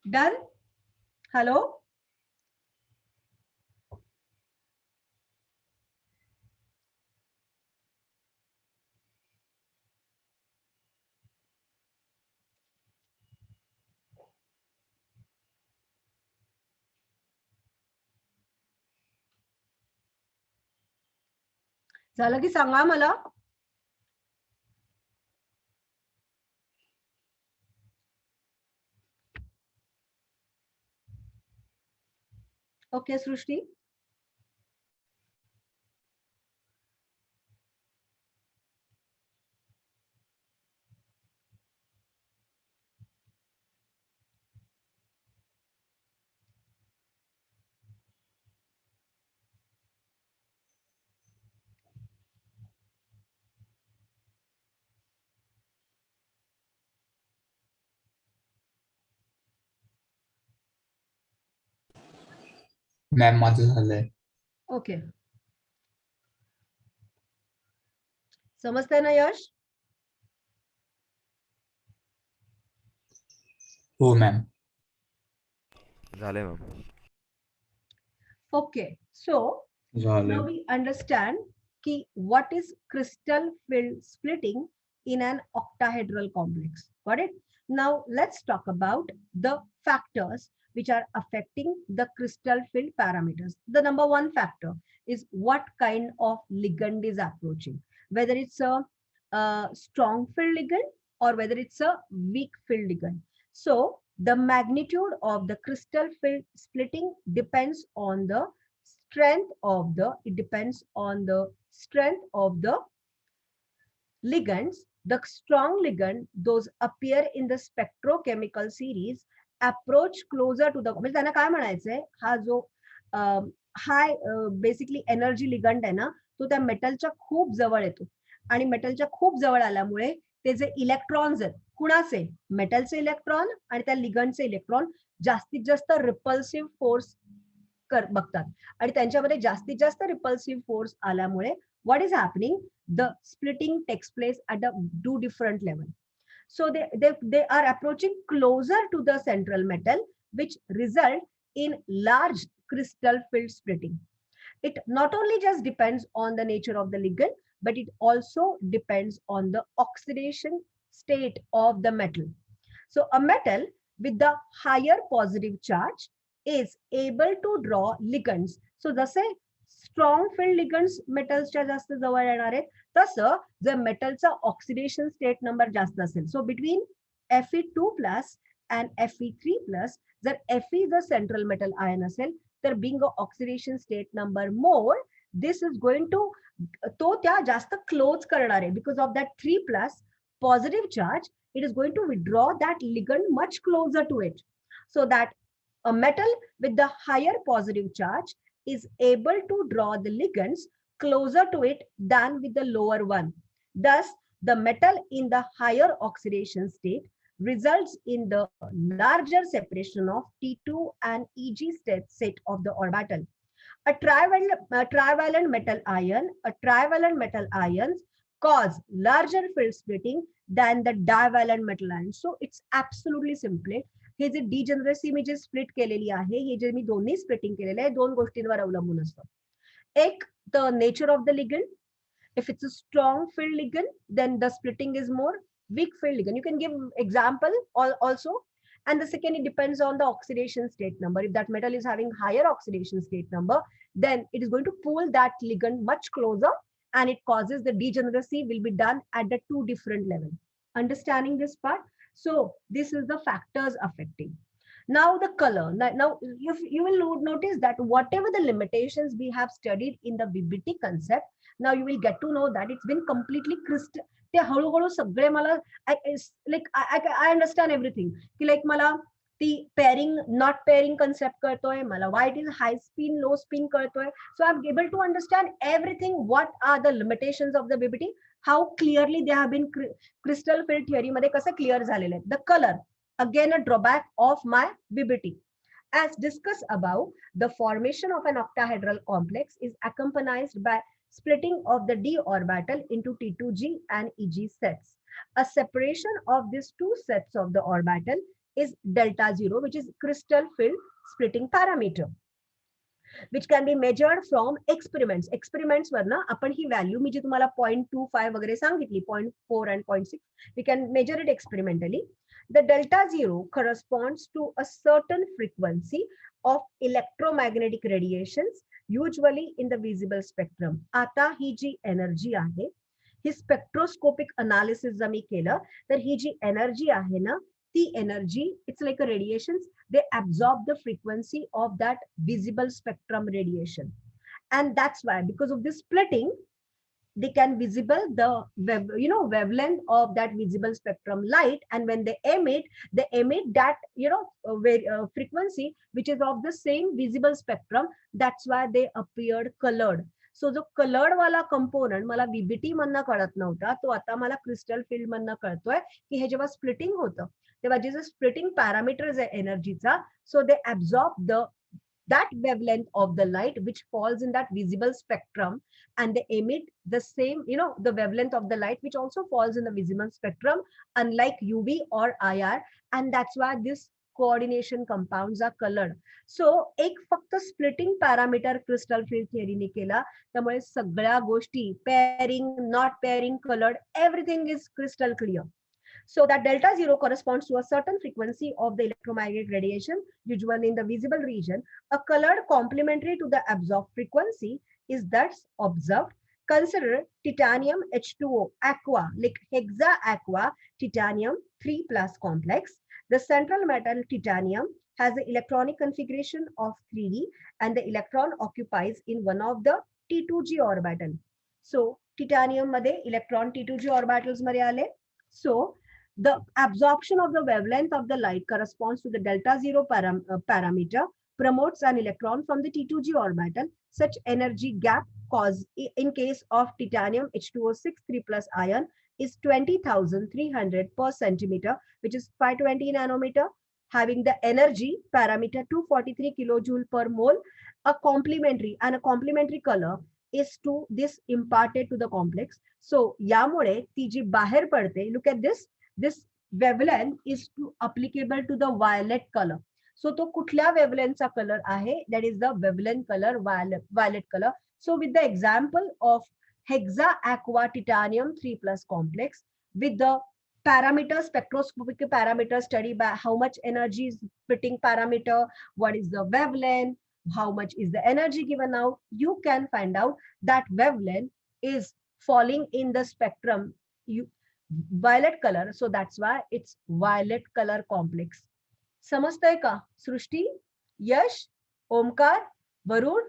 Done? Hello? झालं की सांगा मला. ओके सृष्टी. मॅम माझं झालंय. ओके. समजतंय ना यश? हो मॅम. झाले मॅम. Okay, so झालंय. now we understand ki what is crystal field splitting in an octahedral complex. Got it? Now let's talk about the factors which are affecting the crystal field parameters. The number one factor is what kind of ligand is approaching, whether it's a strong field ligand or whether it's a weak field ligand. So the magnitude of the crystal field splitting depends on the strength of the ligands. The strong ligand, those appear in the spectrochemical series, approach closer to the, म्हणजे त्यांना काय म्हणायचंय, हा जो हाय basically energy ligand आहे ना, तो त्या मेटलच्या खूप जवळ येतो आणि मेटलच्या खूप जवळ आल्यामुळे ते जे इलेक्ट्रॉन्स आहेत, कुणाचे, मेटलचे इलेक्ट्रॉन आणि त्या लिगंडचे इलेक्ट्रॉन जास्तीत जास्त रिपल्सिव्ह फोर्स बघतात आणि त्यांच्यामध्ये जास्तीत जास्त रिपल्सिव्ह फोर्स आल्यामुळे what is happening, the splitting takes place at a two different level. So they are approaching closer to the central metal, which result in large crystal field splitting. It not only just depends on the nature of the ligand, but it also depends on the oxidation state of the metal. So a metal with the higher positive charge is able to draw ligands. So जसे strong field लिगंड्स मेटल्सच्या जास्त जवळ येणार आहेत, तसं जर मेटलचा oxidation state number जास्त असेल, so between Fe2+ and Fe3+, जर Fe जर सेंट्रल मेटल आयन असेल तर being oxidation state number more, this is going to, तो त्या जास्त क्लोज करणार आहे, because of that 3+ positive charge, it is going to withdraw that ligand much closer to it, so that a metal with the higher positive charge is able to draw the ligands closer to it than with the lower one. Thus, the metal in the higher oxidation state results in the larger separation of T2 and Eg set of the orbital. A trivalent metal ions cause larger field splitting than the divalent metal ions. So it's absolutely simple. हे जे डिजनरसी मी जे split केलेली आहे, हे जे मी दोन्ही splitting केलेले आहे, दोन गोष्टींवर अवलंबून असतं. एक, the nature of the ligand. If it's a strong field ligand, then the splitting is more. Weak field ligand, you can give example also. And the second, it depends on the oxidation state number. If that metal is having higher oxidation state number, then it is going to pull that ligand much closer, and it causes the degeneracy will be done at the two different levels. Understanding this part? So this is the factors affecting. Now the color. Now you will notice that whatever the limitations we have studied in the BBT concept, now you will get to know that it's been completely crystal. ते हळूहळू सगळे मला I understand everything. की like मला ती pairing not pairing concept कळतोय, मला what is high spin low spin कळतोय. So I am able to understand everything. What are the limitations of the VBT, how clearly they have been crystal field theory मध्ये कसं clear झालेलं आहे. The colour, again a drawback of my BBT. As discussed above, the formation of an octahedral complex is accompanied by splitting of the d orbital into T2g and Eg sets. A separation of these two sets of the orbital is delta zero, which is crystal field splitting parameter, which can be measured from experiments. Experiments Verna आपण ही value मी जी तुम्हाला 0.25 वगैरे सांगितली 0.4 and 0.6, we can measure it experimentally. The delta zero corresponds to a certain frequency of electromagnetic radiations, usually in the visible spectrum. आता ही जी energy आहे, ही spectroscopic analysis जर मी केलं तर ही जी energy आहे ना, ती energy, it's like a radiations, they absorb the frequency of that visible spectrum radiation. And that's why, because of this splitting, they can visible the wavelength of that visible spectrum light, and when they emit that frequency which is of the same visible spectrum. That's why they appeared colored. So जो coloured वाला component मला BBT मधनं कळत नव्हता, तो आता मला crystal field मधनं कळतोय की हे जेव्हा स्प्लिटिंग होतं तेव्हा जे स्प्लिटिंग पॅरामीटर्स आहे एनर्जीचा, so they absorb that wavelength of the light which falls in that visible spectrum, and they emit the same, the wavelength of the light which also falls in the visible spectrum, unlike UV or IR, and that's why this coordination compounds are colored. So एक फक्त splitting parameter crystal field theory ने केला, त्यामुळे सगळ्या गोष्टी pairing, not pairing, colored, everything is crystal clear. So that delta zero corresponds to a certain frequency of the electromagnetic radiation, usually in the visible region. A colored complementary to the absorbed frequency is thus observed. Consider titanium H2O aqua, like hexa aqua titanium 3+ complex. The central metal titanium has the electronic configuration of 3D, and the electron occupies in one of the T2G orbital. So titanium मध्ये electron T2G orbitals मध्ये आले. So the absorption of the wavelength of the light corresponds to the delta zero parameter, promotes an electron from the T2G orbital. Such energy gap cause in case of titanium H2O6 3+ ion is 20,300 per centimeter, which is 520 nanometer, having the energy parameter 243 kilojoule per mole. A complementary color is to this imparted to the complex. So यामुळे ती जी बाहेर पडते, look at this wavelength is applicable to the violet color. So तो कुठल्या wavelength चा color आहे, that is the wavelength color, violet color. So with the example of hexa aqua titanium 3+ complex, with the parameter, spectroscopic parameter study by how much energy is splitting parameter, what is the wavelength, how much is the energy given out, you can find out that wavelength is falling in the spectrum violet color. So that's why it's violet color complex. समजतंय का सृष्टी, यश, ओमकार, वरुण,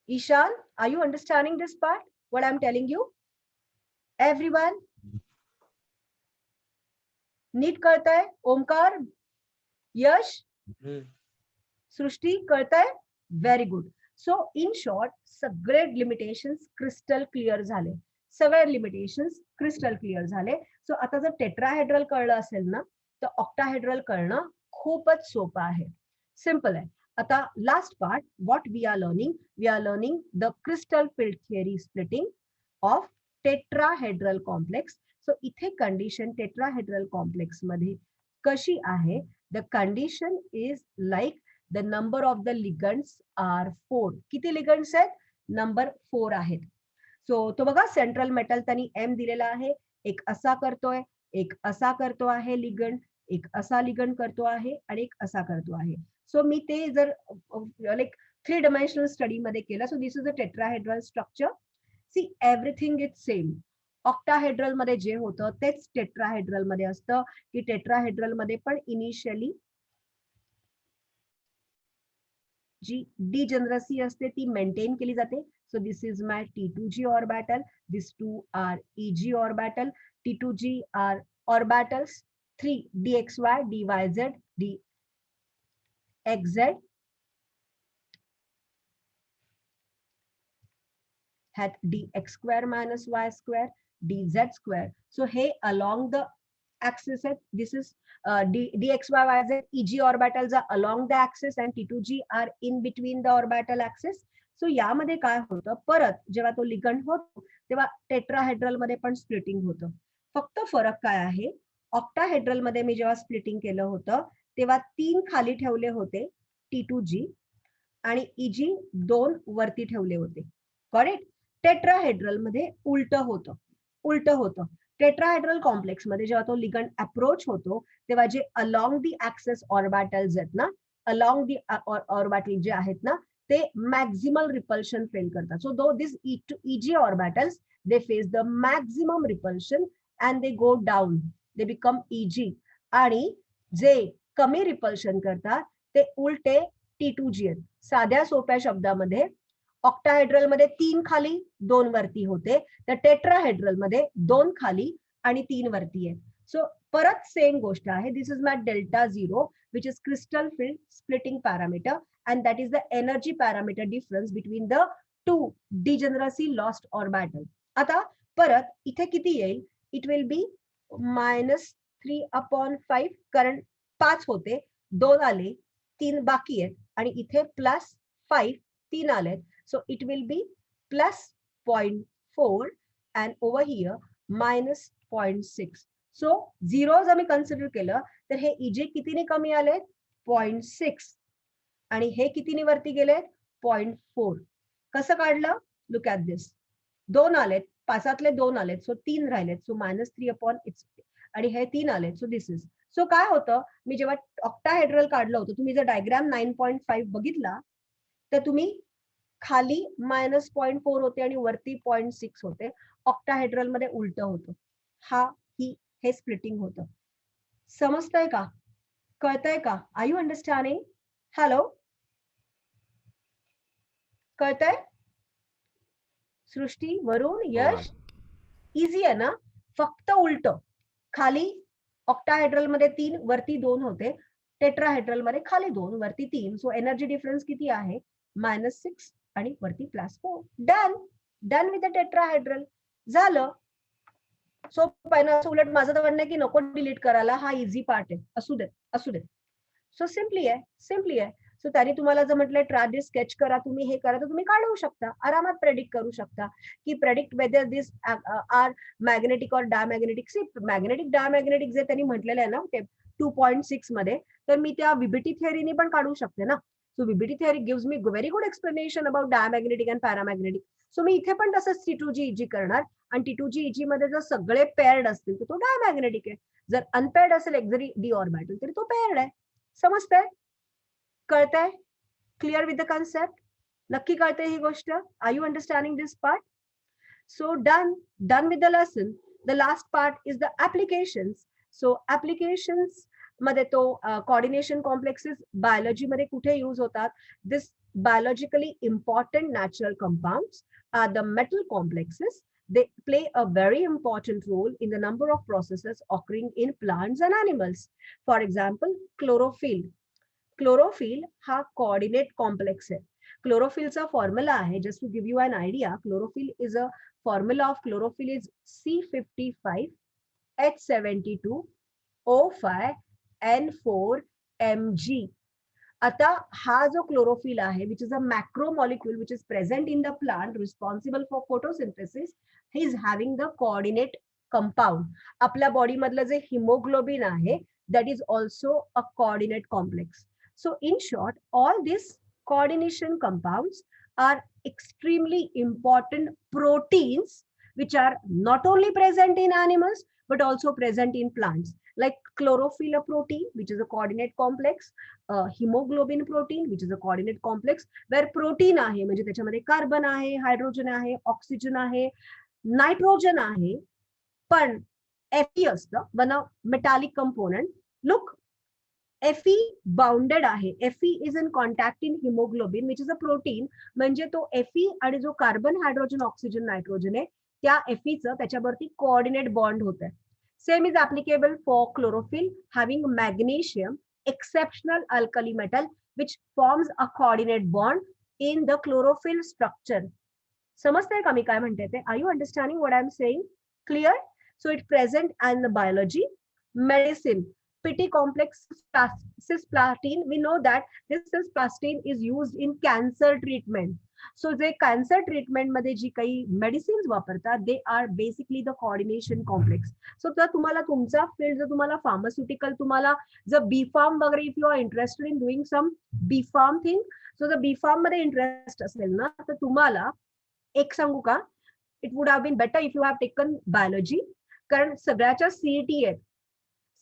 Ishan? Are you understanding this part, what I'm telling you? Everyone? नीट कळतंय? ओमकार, यश, सृष्टी कळतंय? Very good. So in short सगळे limitations crystal clear झाले, सगळे limitations crystal clear झाले. So आता जर टेट्राहेड्रल कळलं असेल ना, तर ऑक्टाहेड्रल कळणं खूपच सोपं आहे, सिंपल आहे. आता last part, what we are learning the crystal field theory splitting of tetrahedral complex. So इथे कंडिशन टेट्राहेड्रल कॉम्प्लेक्स मध्ये कशी आहे? The condition is like the number of the ligands are 4. किती लिगंड्स आहेत? नंबर 4 आहेत. सो तो बघा सेंट्रल मेटल त्यांनी एम दिलेला आहे, एक असा करतोय, एक असा करतो आहे लिगंड, एक असा लिगंड करतो आहे, आणि एक असा करतो आहे. सो मी ते जर लाईक 3 dimensional स्टडी मध्ये केलं, so this is a tetrahedral structure. See everything is same. Octahedral मध्ये जे होतं तेच टेट्राहेड्रल मध्ये असतं, की टेट्राहेड्रल मध्ये पण इनिशियली जी डिजनरसी असते ती मेंटेन केली जाते. So this is my T2G orbital. These two are EG orbital. T2G are orbitals 3 dxy, dyz, dxz had dx square minus y square, dz square. So hey, along the axis, this is dxy, yz, EG orbitals are along the axis and T2G are in between the orbital axis. So यामध्ये काय होतं, परत जेव्हा तो ligand होतो तेव्हा tetrahedral मध्ये पण स्प्लिटिंग होतं. फक्त फरक काय आहे, ऑक्टाहेड्रल मध्ये मी जेव्हा स्प्लिटिंग केलं होतं तेव्हा 3 खाली ठेवले होते T2G आणि EG 2 वरती ठेवले होते. करेक्ट. टेट्राहेड्रल मध्ये उलट होतं. टेट्राहेड्रल कॉम्प्लेक्स मध्ये जेव्हा तो लिगंड अप्रोच होतो तेव्हा जे अलॉंग दी ऍक्सेस ऑर्बिटल्स आहेत ना, अलॉंग दी ऑर्बिटल जे आहेत ना, ते मॅक्झिमल रिपल्शन फेल करतात. So though this EG orbitals they face the maximum repulsion and they go down, they become EG. आणि जे कमी रिपल्शन करतात ते उलटे T2G आहेत. साध्या सोप्या शब्दामध्ये ऑक्टाहेड्रल मध्ये 3 खाली 2 वरती होते, तर टेट्राहेड्रल मध्ये 2 खाली आणि 3 वरती आहेत. सो परत सेम गोष्ट आहे. This is my delta zero which is crystal field splitting parameter and that is the energy parameter difference between the two degeneracy lost orbital. आता परत इथे किती येईल, इट विल बी -3/5, कारण 5 होते, 2 आले, 3 बाकी आहेत आणि इथे +5 3 आलेत. So it will be +0.4 and over here -0.6. So zeros आम्ही कन्सिडर केलं तर हे EG कितीने कमी आलेत, 0.6 आणि हे कितीने वरती गेलेत, 0.4. कसं काढलं, लुक ॲट दिस. 2 आलेत, 5तले 2 आलेत, सो 3 राहिलेत, सो -3/, आणि हे 3 आलेत, सो दिस इज. सो काय होतं, मी जेव्हा ऑक्टाहेड्रल काढलं होतं, तुम्ही जर डायग्राम 9.5 बघितला तर तुम्ही खाली -0.4 होते आणि वरती 0.6 होते. ऑक्टाहेड्रल मध्ये उलट होतं. हे स्प्लिटिंग होतं. समजतंय का, कळतंय का, आर यू अंडरस्टँडिंग? हॅलो, कळतंय? सृष्टी, वरुण, यश, इझी आहे ना. फक्त उलट, खाली ऑक्टाहेड्रल मध्ये 3 वरती 2 होते, टेट्राहेड्रल मध्ये खाली 2 वरती 3. सो एनर्जी डिफरन्स किती आहे, -6 आणि वरती +4. Done with the tetrahedral. झालं. सोपं आहे ना. उलट माझं तर म्हणणं आहे की नको डिलीट करायला, हा इझी पार्ट आहे, असू दे. सो सिम्पली आहे. सो त्याने तुम्हाला जर म्हटलं ट्राय स्केच करा, तुम्ही हे करा, तर तुम्ही काढू शकता, आरामात प्रेडिक्ट करू शकता की predict whether this are magnetic or diamagnetic. Magnetic diamagnetic जे त्यांनी म्हटलेलं आहे ना ते 2.6 मध्ये, तर मी त्या विबिटी थिअरीने पण काढू शकते ना. So VBT theory gives me very good explanation about diamagnetic and paramagnetic. So मी इथे पण तसंच T2G EG करणार, आणि T2G EG मध्ये जर सगळे पेअर्ड असतील तर तो डायमॅग्नेटिक आहे, जर अनपेअर्ड असेल एक जरी डी ऑर्बिटल तरी तो पेअर्ड आहे. समजतंय, कळतंय, क्लिअर विथ द कन्सेप्ट? नक्की कळतंय ही गोष्ट? Are you understanding this part? So done with the lesson. The last part is the applications. So applications मध्ये तो कोऑर्डिनेशन कॉम्प्लेक्सेस बायोलॉजी मध्ये कुठे यूज होतात? दिस biologically important natural compounds are the metal complexes. They play a very important role in the number of processes occurring in plants and animals. For example, chlorophyll. Chlorophyll हा coordinate complex आहे. Chlorophyllचा formula आहे, just to give you an idea, chlorophyll is a formula of chlorophyll is C55H72O5N4Mg. आता हा जो chlorophyll आहे, which is a macro molecule which is present in the plant responsible for photosynthesis, he is having the coordinate compound. आपल्या body मधलं जे haemoglobin आहे, that is also a coordinate complex. So in short, all this coordination compounds are extremely important proteins which are not only present in animals but also present in plants, like chlorophyll protein which is a coordinate complex, hemoglobin protein which is a coordinate complex, where protein आहे म्हणजे त्याच्यामध्ये carbon आहे, hydrogen आहे, oxygen आहे, nitrogen आहे, पण Fe असतं, one metallic component. Look, Fe bounded आहे. Fe is in contact in haemoglobin which is a protein. म्हणजे तो Fe आणि जो कार्बन, हायड्रोजन, ऑक्सिजन, नायट्रोजन आहे त्या Feचं त्याच्यावरती कोऑर्डिनेट बॉन्ड होत आहे. Same is applicable for chlorophyll having magnesium, exceptional alkali metal which forms a coordinate bond in the chlorophyll structure. समजतंय का मी काय म्हणते ते? Are you understanding what I am saying? Clear? So it's present in the biology, medicine, PT complex cisplatin, we know that this cisplatin is used in cancer treatment. So जे cancer treatment मध्ये जी काही medicines वापरतात they are basically the coordination complex. So जर तुम्हाला तुमचा field, जर तुम्हाला फार्मास्युटिकल, तुम्हाला जर बी फार्म वगैरे, if you are interested in doing some B pharm thing, so जर बी फार्म मध्ये इंटरेस्ट असेल ना, तर तुम्हाला एक सांगू का, it would have been better if you have taken biology, कारण सगळ्याच्या सीईटी आहेत.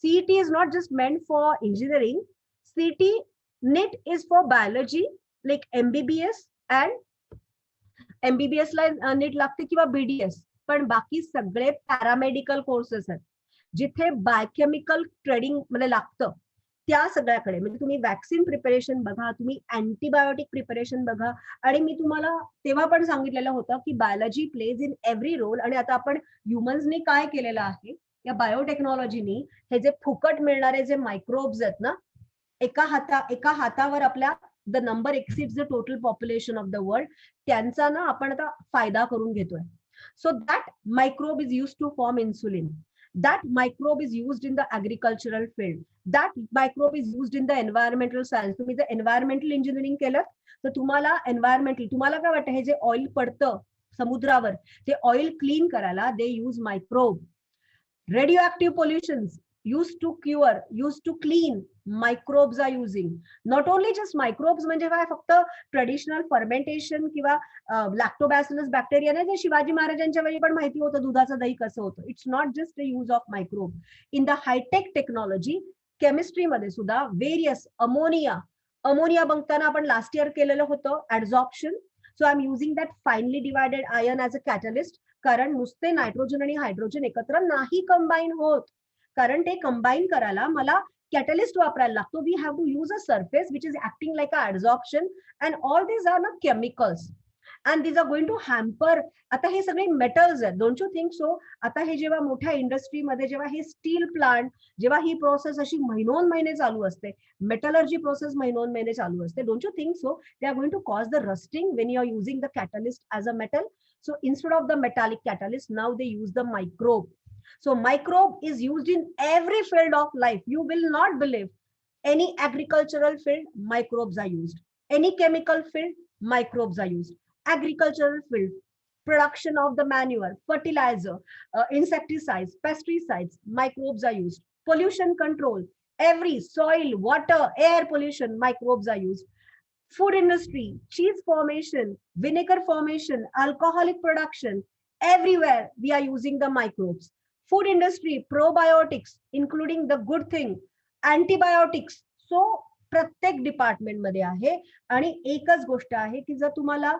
CET is not just meant for engineering, CET NEET is for biology, like MBBS and MBBS ला नीट लागते किंवा बीडीएस, पण बाकी सगळे पॅरामेडिकल कोर्सेस आहेत जिथे बायोकेमिकल ट्रेडिंग मध्ये लागतं, त्या सगळ्याकडे. म्हणजे तुम्ही वॅक्सिन प्रिपरेशन बघा, तुम्ही अँटीबायोटिक प्रिपरेशन बघा, आणि मी तुम्हाला तेव्हा पण सांगितलेलं होतं की biology plays in every role. आणि आता आपण ह्युमन्सनी काय केलेलं आहे, या बायोटेक्नॉलॉजीनी हे जे फुकट मिळणारे जे मायक्रोब्स आहेत ना, एका हातावर आपल्या the number exceeds the total population of the world, त्यांचा ना आपण आता फायदा करून घेतोय. So that microbe is used to form insulin. That microbe is used in the agricultural field. That microbe is used in the environmental science. तुम्ही जर environmental engineering केलं तर तुम्हाला environmental, तुम्हाला काय वाटतं, हे जे ऑइल पडतं समुद्रावर, ते ऑइल क्लीन करायला they use microbe. Radioactive pollutions used to cure, used to clean, microbes are using. Not only just microbes, म्हणजे काय फक्त ट्रेडिशनल फर्मेंटेशन किंवा लॅक्टोबॅसिलस बॅक्टेरिया नाही, जे शिवाजी महाराजांच्या वेळी पण माहिती होतं दुधाचं दही कसं होतं. It's not just the use of microbe. In the high tech technology, केमिस्ट्रीमध्ये सुद्धा वेरियस अमोनिया बघताना आपण लास्ट इयर केलेलं होतं adsorption. So I am using that finely divided iron as a catalyst, कारण नुसते नायट्रोजन आणि हायड्रोजन एकत्र नाही कंबाईन होत, कारण ते कंबाईन करायला मला कॅटलिस्ट वापरायला लागतो. We have to use a surface which is acting like a adsorption, and all these are ना chemicals, and these are going to hamper. आता हे सगळे मेटल्स आहेत, डोंट यू थिंक सो? आता हे जेव्हा मोठ्या इंडस्ट्रीमध्ये, जेव्हा हे स्टील प्लांट, जेव्हा ही प्रोसेस अशी महिनोन महिने चालू असते, मेटलर्जी प्रोसेस महिनोन महिने चालू असते, don't you think so they are going to cause the rusting when you are using the catalyst as a metal? So instead of the metallic catalyst, now they use the microbe. So microbe is used in every field of life. You will not believe, any agricultural field, microbes are used. Any chemical field, microbes are used. Agricultural field, production of the manure, fertilizer, insecticides, pesticides, microbes are used. Pollution control, every soil, water, air pollution, microbes are used. Food industry, cheese formation, vinegar formation, alcoholic production, everywhere we are using the microbes. Food industry, probiotics, including the good thing, antibiotics. So प्रत्येक department मध्ये आहे. आणि एकच गोष्ट आहे की जर तुम्हाला,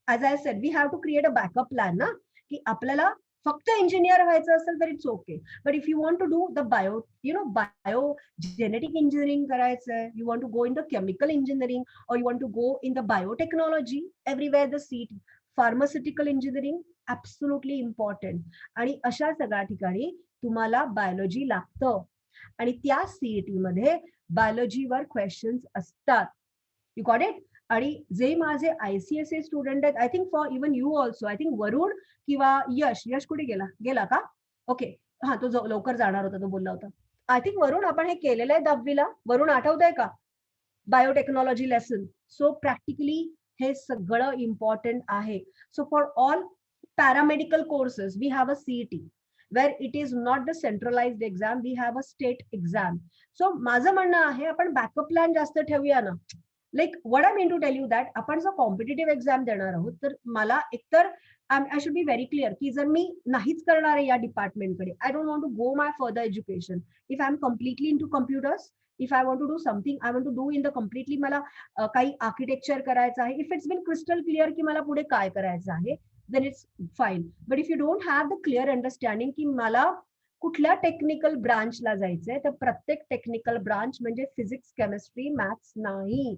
as I said, we have to create a backup plan ना, की आपल्याला फक्त इंजिनियर व्हायचं असेल तर it's okay, but if you want to do the biogenetic engineering करायचंय, you want to go in the chemical engineering, or you want to go in the biotechnology, everywhere the seat, pharmaceutical engineering absolutely important. आणि अशा सगळ्या ठिकाणी तुम्हाला biology लागतं, आणि त्या CET मध्ये बायोलॉजीवर क्वेश्चन्स असतात. You got it? आणि जे माझे आयसीएसए स्टुडंट आहेत, I think for even you also, I think Varun किंवा यश कुठे गेला का? ओके, हा, तो लवकर जाणार होता, तो बोलला होता. आय थिंक वरुण, आपण हे केलेलं आहे 10वीला. वरुण, आठवत आहे का बायोटेक्नॉलॉजी लेसन? सो प्रॅक्टिकली हे सगळं इम्पॉर्टंट आहे. So for all paramedical courses we have a CET, where it is not the centralized exam, we have a state exam. So माझं म्हणणं आहे, आपण बॅकअप प्लॅन जास्त ठेवूया ना. Like what I mean to tell you that, आपण जर competitive exam देणार आहोत, तर मला एकतर I should be very clear की जर मी नाहीच करणार आहे या डिपार्टमेंटकडे, I don't want to go my further education. If I am completely into computers, if I want to do something, I want to do in the completely, मला काही आर्किटेक्चर करायचं आहे, if it's bin crystal clear की मला पुढे काय करायचं आहे, then it's fine. But if you don't have the clear understanding की मला कुठल्या टेक्निकल ब्रांचला जायचंय, तर प्रत्येक टेक्निकल ब्रांच म्हणजे फिजिक्स, केमिस्ट्री, मॅथ्स नाही.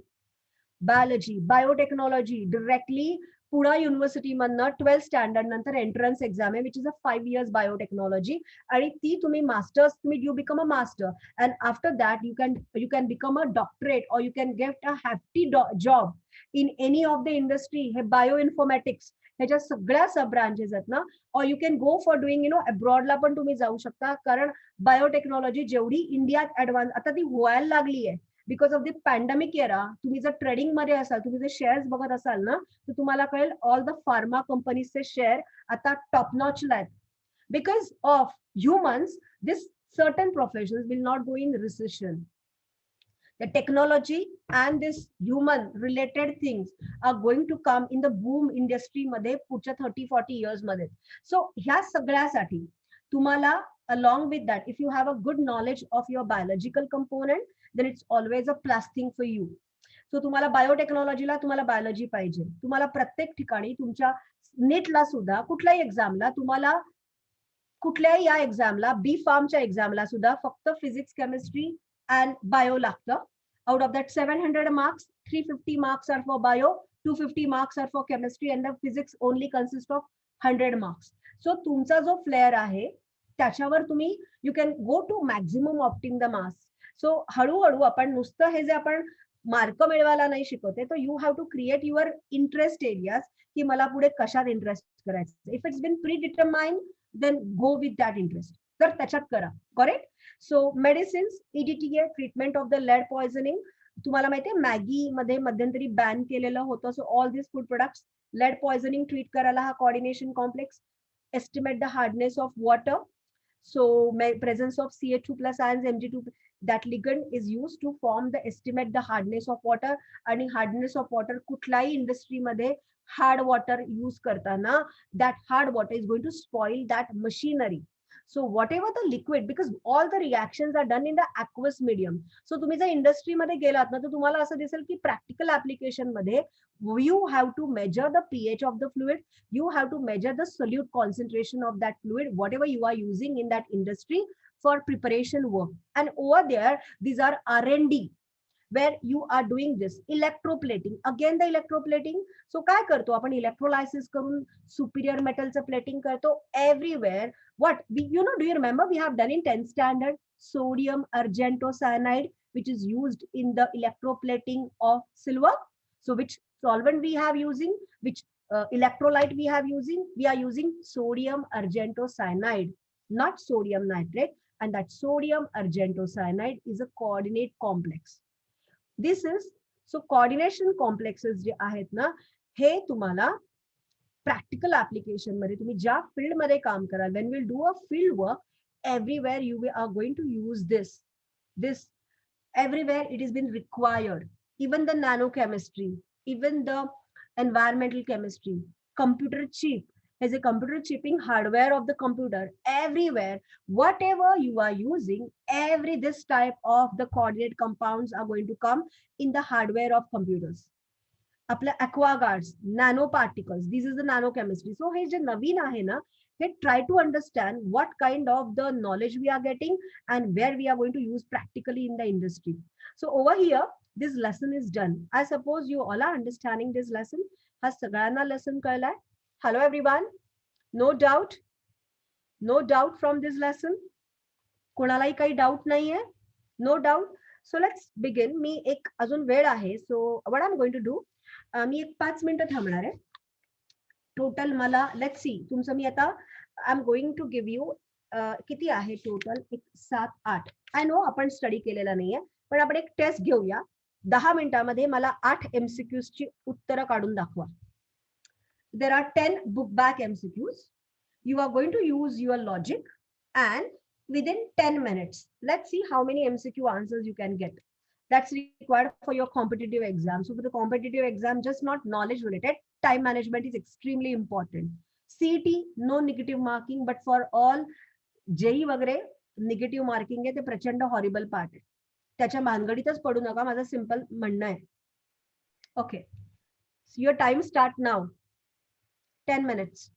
Biology, biotechnology directly Pune university मधनं 12th स्टँडर्ड नंतर एंट्रन्स एक्झाम आहे, which is a 5 years biotechnology, आणि ती तुम्ही मास्टर्स, तुम्ही you become a master, and after that you can become a doctorate, or you can get a hefty job in any of the industry. हे bioinformatics, ह्याच्या सगळ्या sub branches आहेत ना. Or you can go for doing अब्रॉडला पण तुम्ही जाऊ शकता, कारण बायोटेक्नॉलॉजी जेवढी इंडियात ऍडव्हान्स आता ती व्हायला लागली आहे because of the pandemic era. तुम्ही जर ट्रेडिंग मध्ये असाल, तुम्ही जर शेअर्स बघत असाल ना, तर तुम्हाला कळेल ऑल द फार्मा कंपनीजचे शेअर आता टॉप नॉचला आहेत. Because of humans, this certain professions will not go in recession. The technology and this human related things are going to come in the boom industry मध्ये पुढच्या 30-40 years मध्ये. So ह्या सगळ्यासाठी तुम्हाला along with that, if you have a good knowledge of your biological component, then it's always a plus thing for you. So तुम्हाला बायोटेक्नॉलॉजीला तुम्हाला biology पाहिजे, तुम्हाला प्रत्येक ठिकाणी तुमच्या नीटला सुद्धा कुठल्याही एक्झामला तुम्हाला कुठल्याही या एक्झामला बी फार्मच्या एक्झामला सुद्धा फक्त फिजिक्स केमिस्ट्री अँड बायो लागतं. Out of that 700 marks 350 marks are for bio, 250 marks are for chemistry and the physics only consist of 100 marks. So तुमचा जो फ्लेअर आहे त्याच्यावर तुम्ही you can go to maximum opting the marks. So हळूहळू आपण नुसतं हे जे आपण मार्क मिळवायला नाही शिकवते, तर you have to create your interest areas की मला पुढे कशात इंटरेस्ट करायचं. If it's been predetermined, then go with that interest. तर त्याच्यात करा. Correct. So medicines, EDTA treatment of the lead poisoning. तुम्हाला माहितीये मॅगी मध्ये मध्यंतरी बॅन केलेलं होतं. So all this food products lead poisoning treat करायला हा coordination complex. Estimate the hardness of water. So presence of CH2 plus ions Mg2, that ligand is used to form the estimate the hardness of water. आणि hardness of water कुठल्याही industry मध्ये hard water use करताना that hard water is going to spoil that machinery. So whatever the liquid, because all the reactions are done in the aqueous medium. So तुम्ही जर industry मध्ये गेलात ना, तर तुम्हाला असं दिसेल की प्रॅक्टिकल ऍप्लिकेशन मध्ये you have to measure the pH of the fluid, you have to measure the solute concentration of that fluid, whatever you are using in that industry for preparation work. And over there, these are R&D where you are doing this. Electroplating, again the electroplating. So काय करतो आपण, electrolysis करून Superior मेटलचं plating करतो everywhere. What we, do you remember we have done in 10th standard sodium argentocyanide, which is used in the electroplating of silver. So which solvent we have using, which electrolyte we have using, we are using sodium argentocyanide, not sodium nitrate. And that sodium argentocyanide is a coordinate complex. This is, so coordination complexes जे आहेत ना, हे तुम्हाला practical application मध्ये तुम्ही ज्या field मध्ये काम कराल, when we'll do a field work, everywhere you are going to use this everywhere it has been required. Even the nanochemistry, even the environmental chemistry, computer chip, as a computer chipping hardware of the computer, everywhere whatever you are using, every this type of the coordinate compounds are going to come in the hardware of computers. आपल्या aquaguards, nanoparticles, this is the nanochemistry. So हे जे नवीन आहे ना, हे try to understand what kind of the knowledge we are getting and where we are going to use practically in the industry. So over here, this lesson is done. I suppose you all are understanding this lesson. हा सगळ्यांना lesson कळलाय? Hello everyone. No doubt? No doubt from this lesson? कोणालाही काही doubt नाहीये? No doubt? So let's begin. मी एक अजून वेळ आहे. So what I'm going to do, मी एक 5 मिनिटं थांबणार आहे. टोटल मला लेट्स सी, तुमचं मी आता I am going to give you किती आहे टोटल, 1 7 8. आय नो आपण स्टडी केलेला नाहीये, पण आपण एक टेस्ट घेऊया. 10 मिनिटांमध्ये मला 8 MCQs ची उत्तरं काढून दाखवा. There are 10 book back MCQs. You are going to use your logic and within 10 minutes, let's see how many MCQ answers you can get. That's required for your competitive exam. So for the competitive exam, just not knowledge related, time management is extremely important. CET, no negative marking, but for all JEE वगैरे negative marking आहे, ते प्रचंड horrible part आहे. त्याच्या भानगडीतच पडू नका, माझं simple म्हणणं आहे. Okay, your time start now. 10 minutes.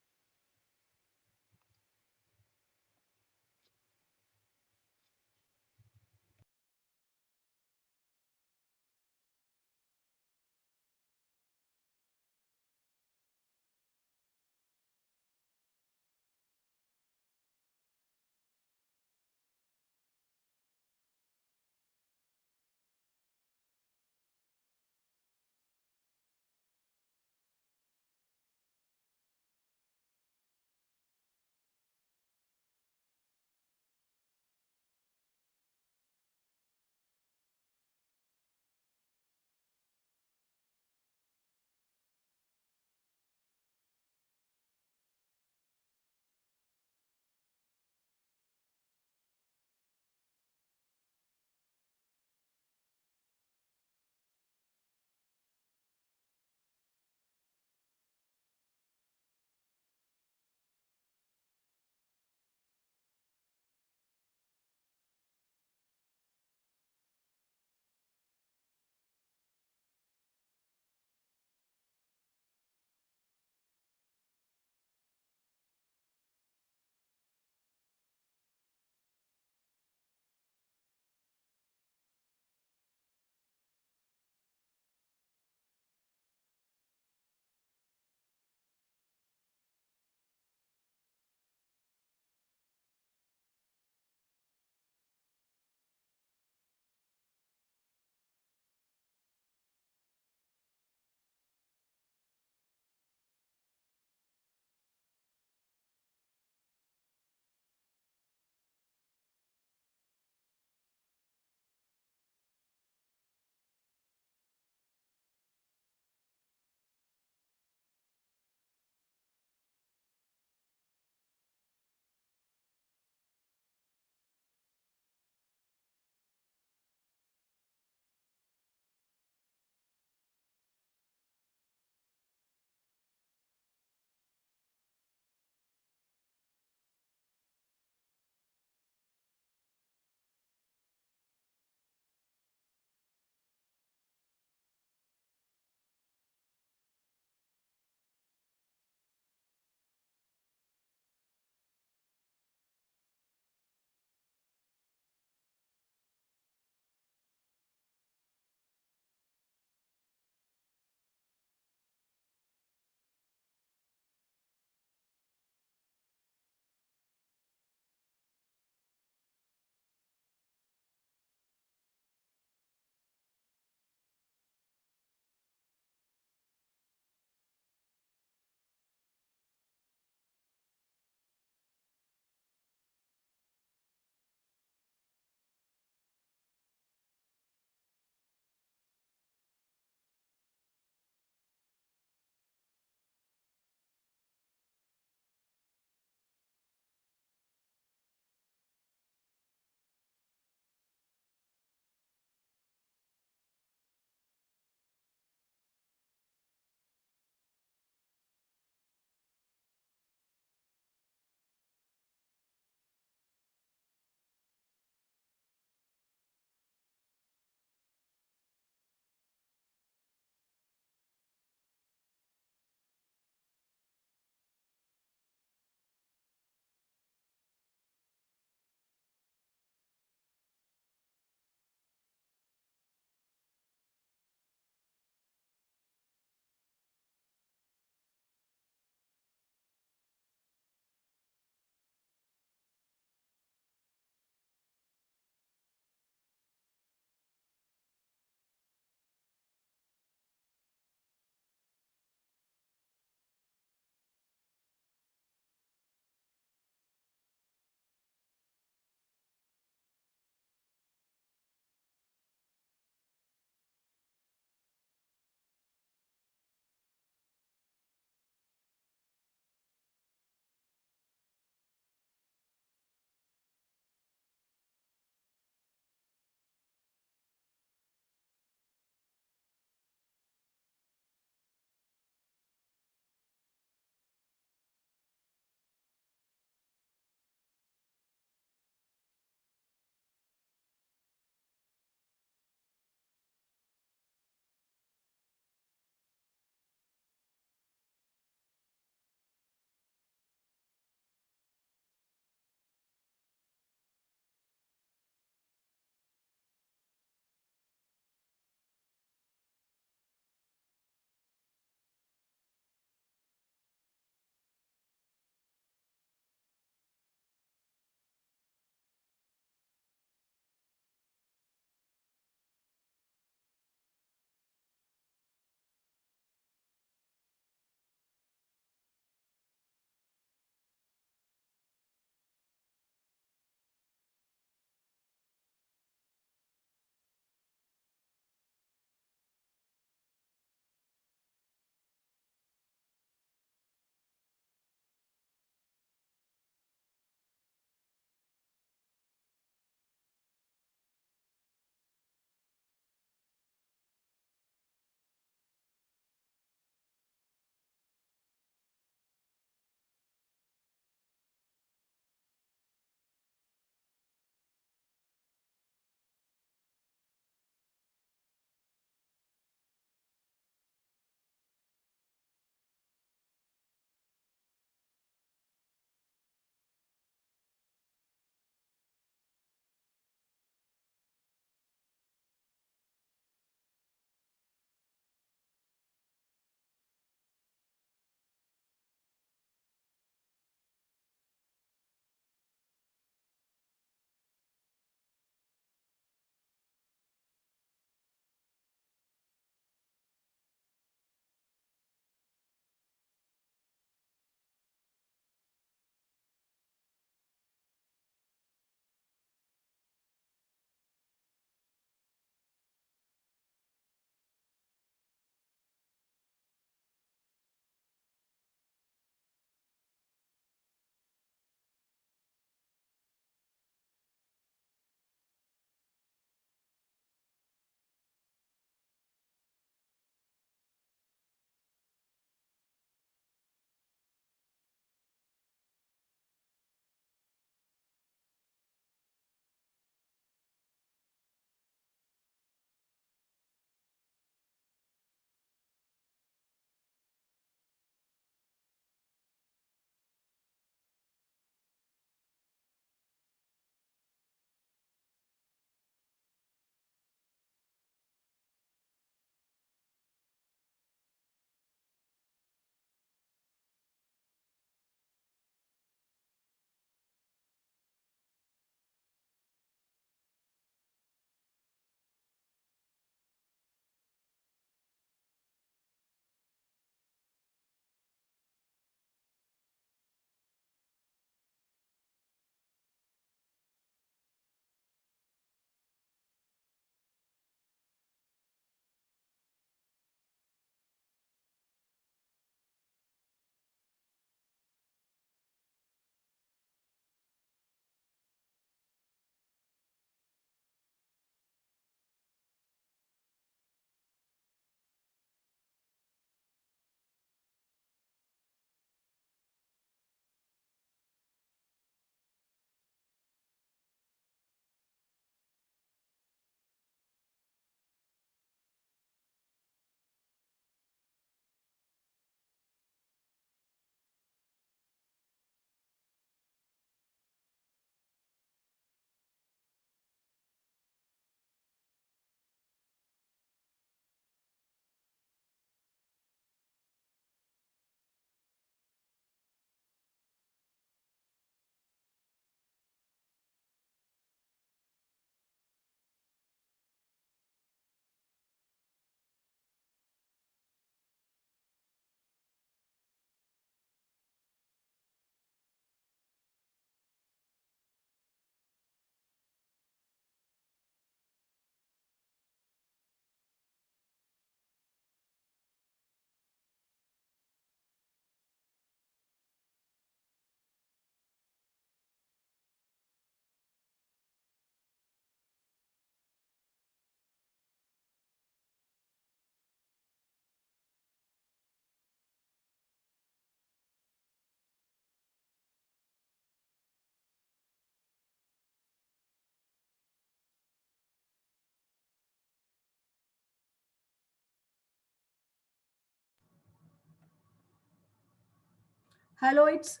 Hello, it's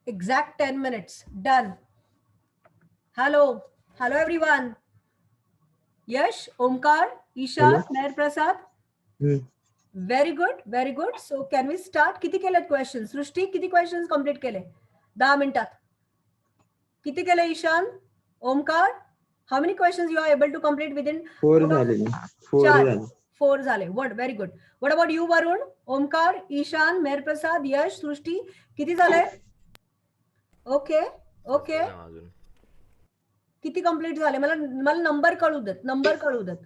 exact 10 minutes. Done. Hello. Hello, everyone. Yash, Omkar, Isha, Hello. Nair Prasad. Hmm. Very good. Very good. So can we start? किती केलेत questions? सृष्टी किती questions complete केले? 10 मिनिटात. किती केले Ishan? Omkar? How many questions you are able to complete within? 4 झाले. 4 चार. झाले. 4 झाले. What? Very good. What about you, Varun? Omkar, Ishan, Mehar प्रसाद, यश, सृष्टी किती झाले? ओके. ओके. मॅम अजून किती कंप्लीट झाले? मला मला नंबर कळू देत. नंबर कळू देत.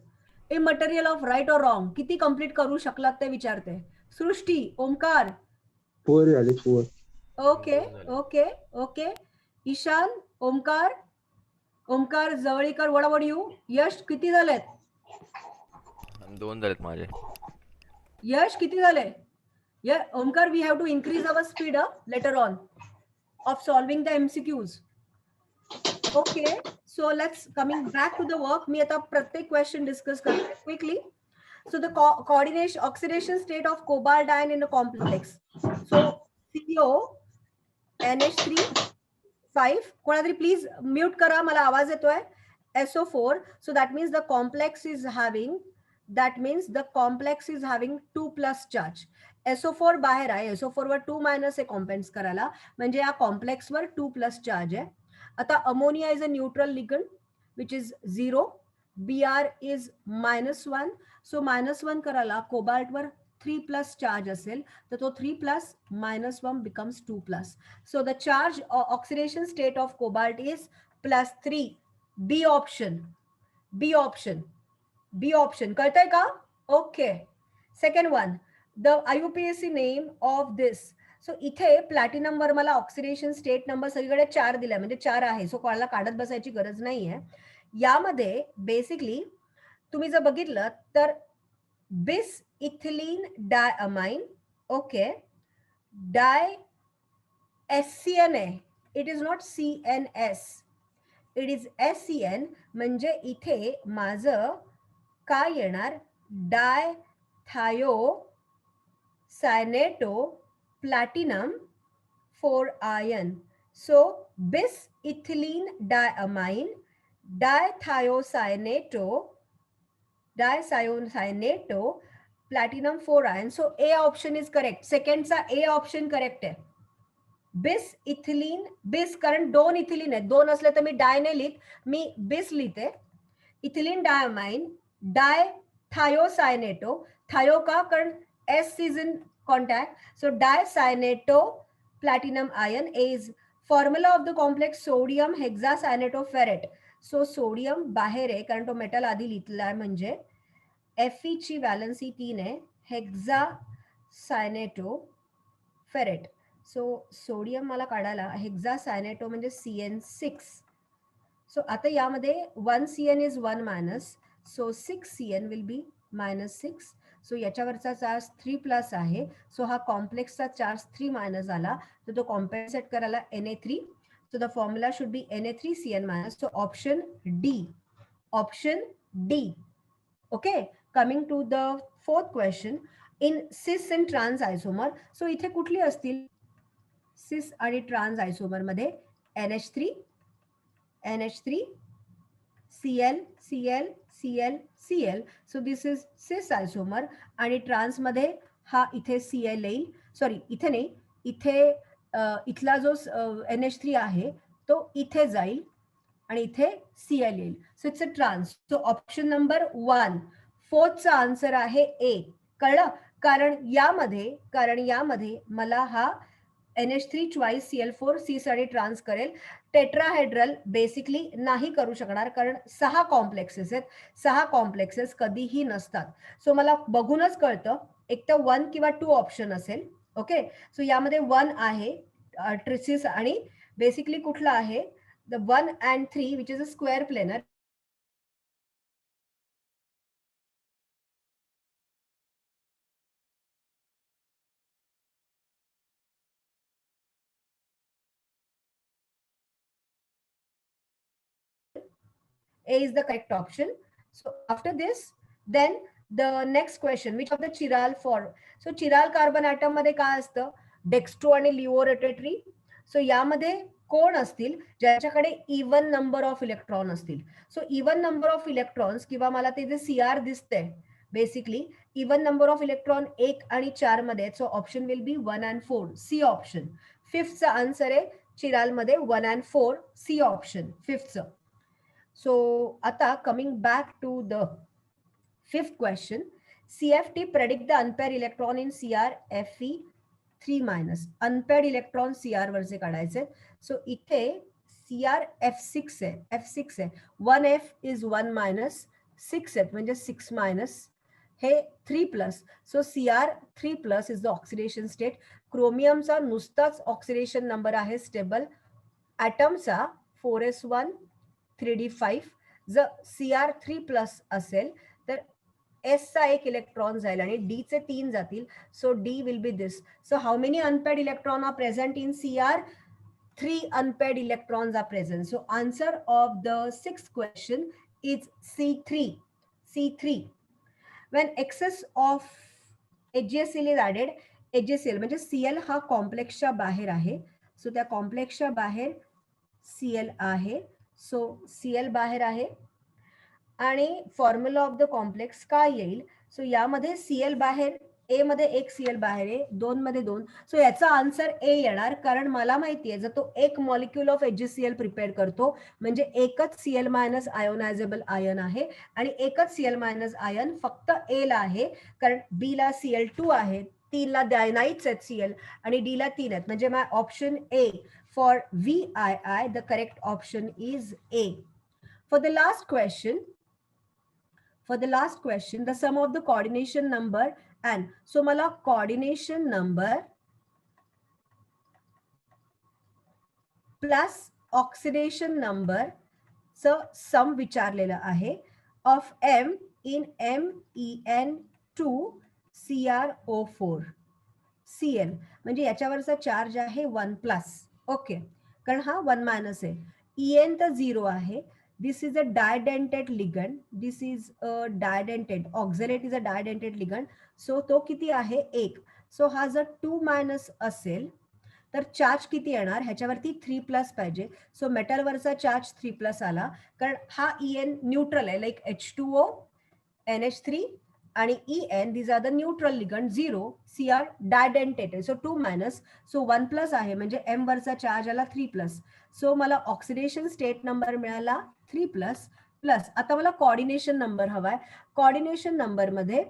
A material of right or wrong किती कंप्लीट करू शकलात ते विचारते. सृष्टी, ओमकार. 4 झाले. 4. Okay. Okay. Okay. Ishan, Omkar, Omkar Jawalikar. What about you? Yash किती झालेत? 2 झालेत माझे. यश किती झाले? Omkar, we have to increase our speed later on of solving the MCQs. Okay, so let's coming back to the work. मी आता प्रत्येक क्वेश्चन डिस्कस करते quickly. So the coordination oxidation state of cobalt ion in a complex. So CO NH3 5. कोणातरी please mute करा, मला आवाज येतोय. SO4. So that means the complex is having 2+ charge. SO4 बाहेर आहे. SO4 वर 2- आहे कॉम्पेन्स करायला, म्हणजे या कॉम्प्लेक्स वर 2+ चार्ज आहे. आता ammonia is a neutral ligand which is 0. Br is -1. So -1 करायला कोबाल्ट वर 3+ चार्ज असेल, तर तो 3+ -1 becomes 2+. So the charge oxidation state of cobalt is +3. B option. B option. B option. कळतंय का? Okay. Second one, the IUPAC name of this. So इथे platinum वर मला ऑक्सिडेशन स्टेट नंबर सगळीकडे 4 दिलाय, म्हणजे 4 आहे. सो कोणाला काढत बसायची गरज नाहीये. यामध्ये बेसिकली तुम्ही जर बघितलं तर बिस इथिलीन डायअमाइन. ओके. डाय SCN आहे. It is not CNS. It is SCN. म्हणजे इथे माझं काय येणार? डाय थायो सायनेटो platinum 4 ion. So bis ethylene diamine dithiocyaneto platinum 4 ion. So A option is correct. Second चा A option correct आहे. बिस इथिलीन, बिस कारण 2 इथिलीन आहे. 2 असले तर मी डाय नाही लिहित, मी बिस लिहिते. Ethylene diamine dithiocyanato. थायो का? कारण S is in contact. So dicyanato platinum ion is formula of the complex sodium hexacyanatoferrate. So sodium बाहेर आहे कारण तो मेटल आधी लिहिलाय, म्हणजे Fe ची व्हॅलन्सी 3 आहे. हेक्सासायनेटोफेरेट. सो सोडियम मला काढायला हेक्सासायनेटो म्हणजे CN6. सो आता यामध्ये 1 CN is 1-. So 6 CN will be -6. So याच्यावरचा चार्ज 3+ आहे. सो हा कॉम्प्लेक्सचा चार्ज 3- आला, तर तो कॉम्पेन्सेट करायला Na3. So the formula should be Na3CN-. So option D. Option D. Okay. Coming to the fourth question. In cis and trans isomer. So इथे कुठली असतील? सिस आणि ट्रान्स आयसोमर मध्ये NH3 Cl Cl Cl Cl. So this is cis isomer. आणि trans मध्ये हा इथे Cl येईल. सॉरी, इथे नाही, इथे इथला जो NH3 आहे तो इथे जाईल आणि इथे Cl येईल. So it's a trans. So option number 1. फोर्थचा आन्सर आहे A. कळलं? कारण यामध्ये मला हा NH3 = Cl4 C साठी ट्रान्स करेल. टेट्राहेड्रल बेसिकली नाही करू शकणार, कारण 6 कॉम्प्लेक्सेस आहेत. 6 कॉम्प्लेक्सेस कधीही नसतात. सो मला बघूनच कळतं एक तर 1 किंवा 2 ऑप्शन असेल. ओके. सो यामध्ये 1 आहे ट्रिसिस, आणि बेसिकली कुठला आहे? The 1 and 3 which is a square planar. A is the correct option. So after this, then the next question, which of the chiral form? So chiral carbon atom मध्ये काय असतं? Dextro आणि Leo rotatory. So यामध्ये कोण असतील ज्यांच्याकडे even number of electron असतील. So even number of electrons किंवा मला ते जे CR दिसतंय basically even number of electron 1 आणि 4 मध्ये. So option will be 1 and 4 C option. फिफ्थचा आन्सर आहे चिरालमध्ये 1 and 4 सी ऑप्शन फिफ्थचं. सो आता coming back to the fifth question. CFT predict the unpaired electron in CR Fe3-. Unpaired electron CR वरचे काढायचे. So इथे CR F6 आहे, F6 आहे. 1F is 1-, 6F म्हणजे 6-, हे 3+. So CR 3+ is the oxidation state. क्रोमियमचा नुसताच oxidation number आहे stable. ॲटमचा 4s1 3d5. जर CR 3+ असेल तर S चा एक इलेक्ट्रॉन जाईल आणि D चे 3 जातील. So D will be this. So how many unpaired electron are present in CR? 3 unpaired electrons are present. So answer of the sixth question is C3. C3. When excess of HgCl is added, HgCl म्हणजे Cl हा कॉम्प्लेक्सच्या बाहेर आहे. So त्या कॉम्प्लेक्सच्या बाहेर Cl आहे. So Cl बाहेर आहे आणि फॉर्म्युला ऑफ द कॉम्प्लेक्स काय येईल? सो यामध्ये Cl बाहेर, ए मध्ये एक Cl बाहेर आहे, 2 मध्ये 2. सो याचा आन्सर ए येणार, कारण मला माहिती आहे जर तो एक मॉलिक्युल ऑफ HgCl प्रिपेअर करतो म्हणजे एकच Cl- आयोनायझेबल आयन आहे आणि एकच Cl- आयन फक्त ए ला आहे, कारण बी ला Cl2 आहे, 3 ला नाहीच आहेत Cl आणि डी ला 3 आहेत. म्हणजे my option A for VII the correct option is A. For the last question, the sum of the coordination number and so मला coordination number plus oxidation number च sum विचारलेलं आहे of M in MEN2 CrO4 Cl. म्हणजे याच्यावरचा charge आहे 1+. Okay, कारण हा 1- आहे. En तर 0 आहे. This is a didentate ligand. This is a didentate. Oxalate is a didentate ligand. So तो किती आहे? 1. सो हा जर 2- असेल तर चार्ज किती येणार? ह्याच्यावरती 3+ पाहिजे. सो मेटलवरचा चार्ज 3+ आला, कारण हा En न्यूट्रल आहे, लाईक H2O, NH3 आणि En, these are the neutral ligand. 0 Cr didentate आहे, सो 2-. सो 1+ आहे म्हणजे M वरचा चार्ज आला 3+. सो मला ऑक्सिडेशन स्टेट नंबर मिळाला 3+. प्लस आता मला कोऑर्डिनेशन नंबर हवाय. कोऑर्डिनेशन नंबर मध्ये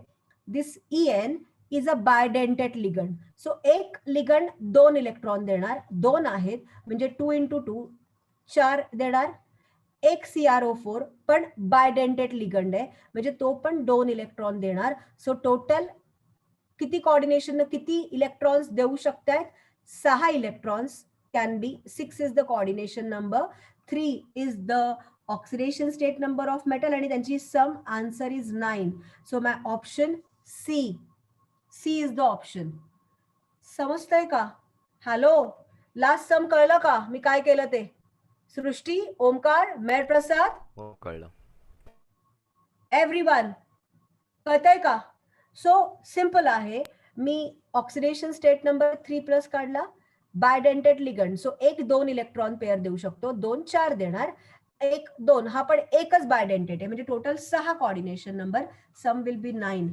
this En is a bidentate ligand. So एक लिगंड 2 इलेक्ट्रॉन देणार, 2 आहेत म्हणजे 2 × 2 4 देणार. एक CrO4 पण बायडेंटेट लिगंड आहे म्हणजे तो पण 2 इलेक्ट्रॉन देणार. सो टोटल किती कोऑर्डिनेशन, किती इलेक्ट्रॉन्स देऊ शकतात? 6 electrons can be. 6 is the coordination number, 3 is the oxidation state number of metal आणि त्यांची sum answer is 9. So my option C is the option. समजतंय का? हॅलो, लास्ट सम कळलं का मी काय केलं ते? सृष्टी, ओमकार, मेहर प्रसाद, हो कळलं. एव्हरीवन कळतंय का? सो सिंपल आहे. मी ऑक्सिडेशन स्टेट नंबर 3+ काढला. Bidentate ligand, so 1-2 electron pair देऊ शकतो, 2-4 देणार, 1-2 हा पण एकच बायडेंटेट आहे म्हणजे total 6 coordination number. Some will be 9.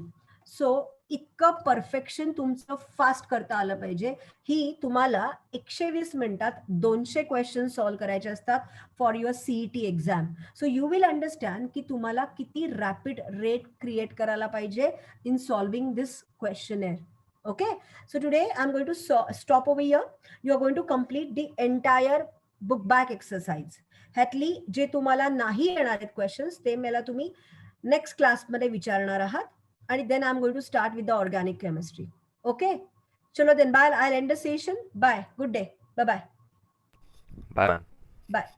So इतकं परफेक्शन तुमचं फास्ट करता आलं पाहिजे. ही तुम्हाला 120 मिनिटात 200 क्वेश्चन सॉल्व्ह करायचे असतात for your CET exam. So you will understand की तुम्हाला किती रॅपिड रेट क्रिएट करायला पाहिजे in solving this questionnaire. Okay, so today I'm going to stop over here. You are going to complete the entire book back exercise. ह्यातली जे तुम्हाला नाही येणार आहेत क्वेश्चन्स ते मला तुम्ही नेक्स्ट क्लासमध्ये विचारणार आहात आणि then I'm going to start with the organic chemistry. Okay, चलो then bye. I'll end the session. Bye. Good day. Bye bye. Bye. Bye.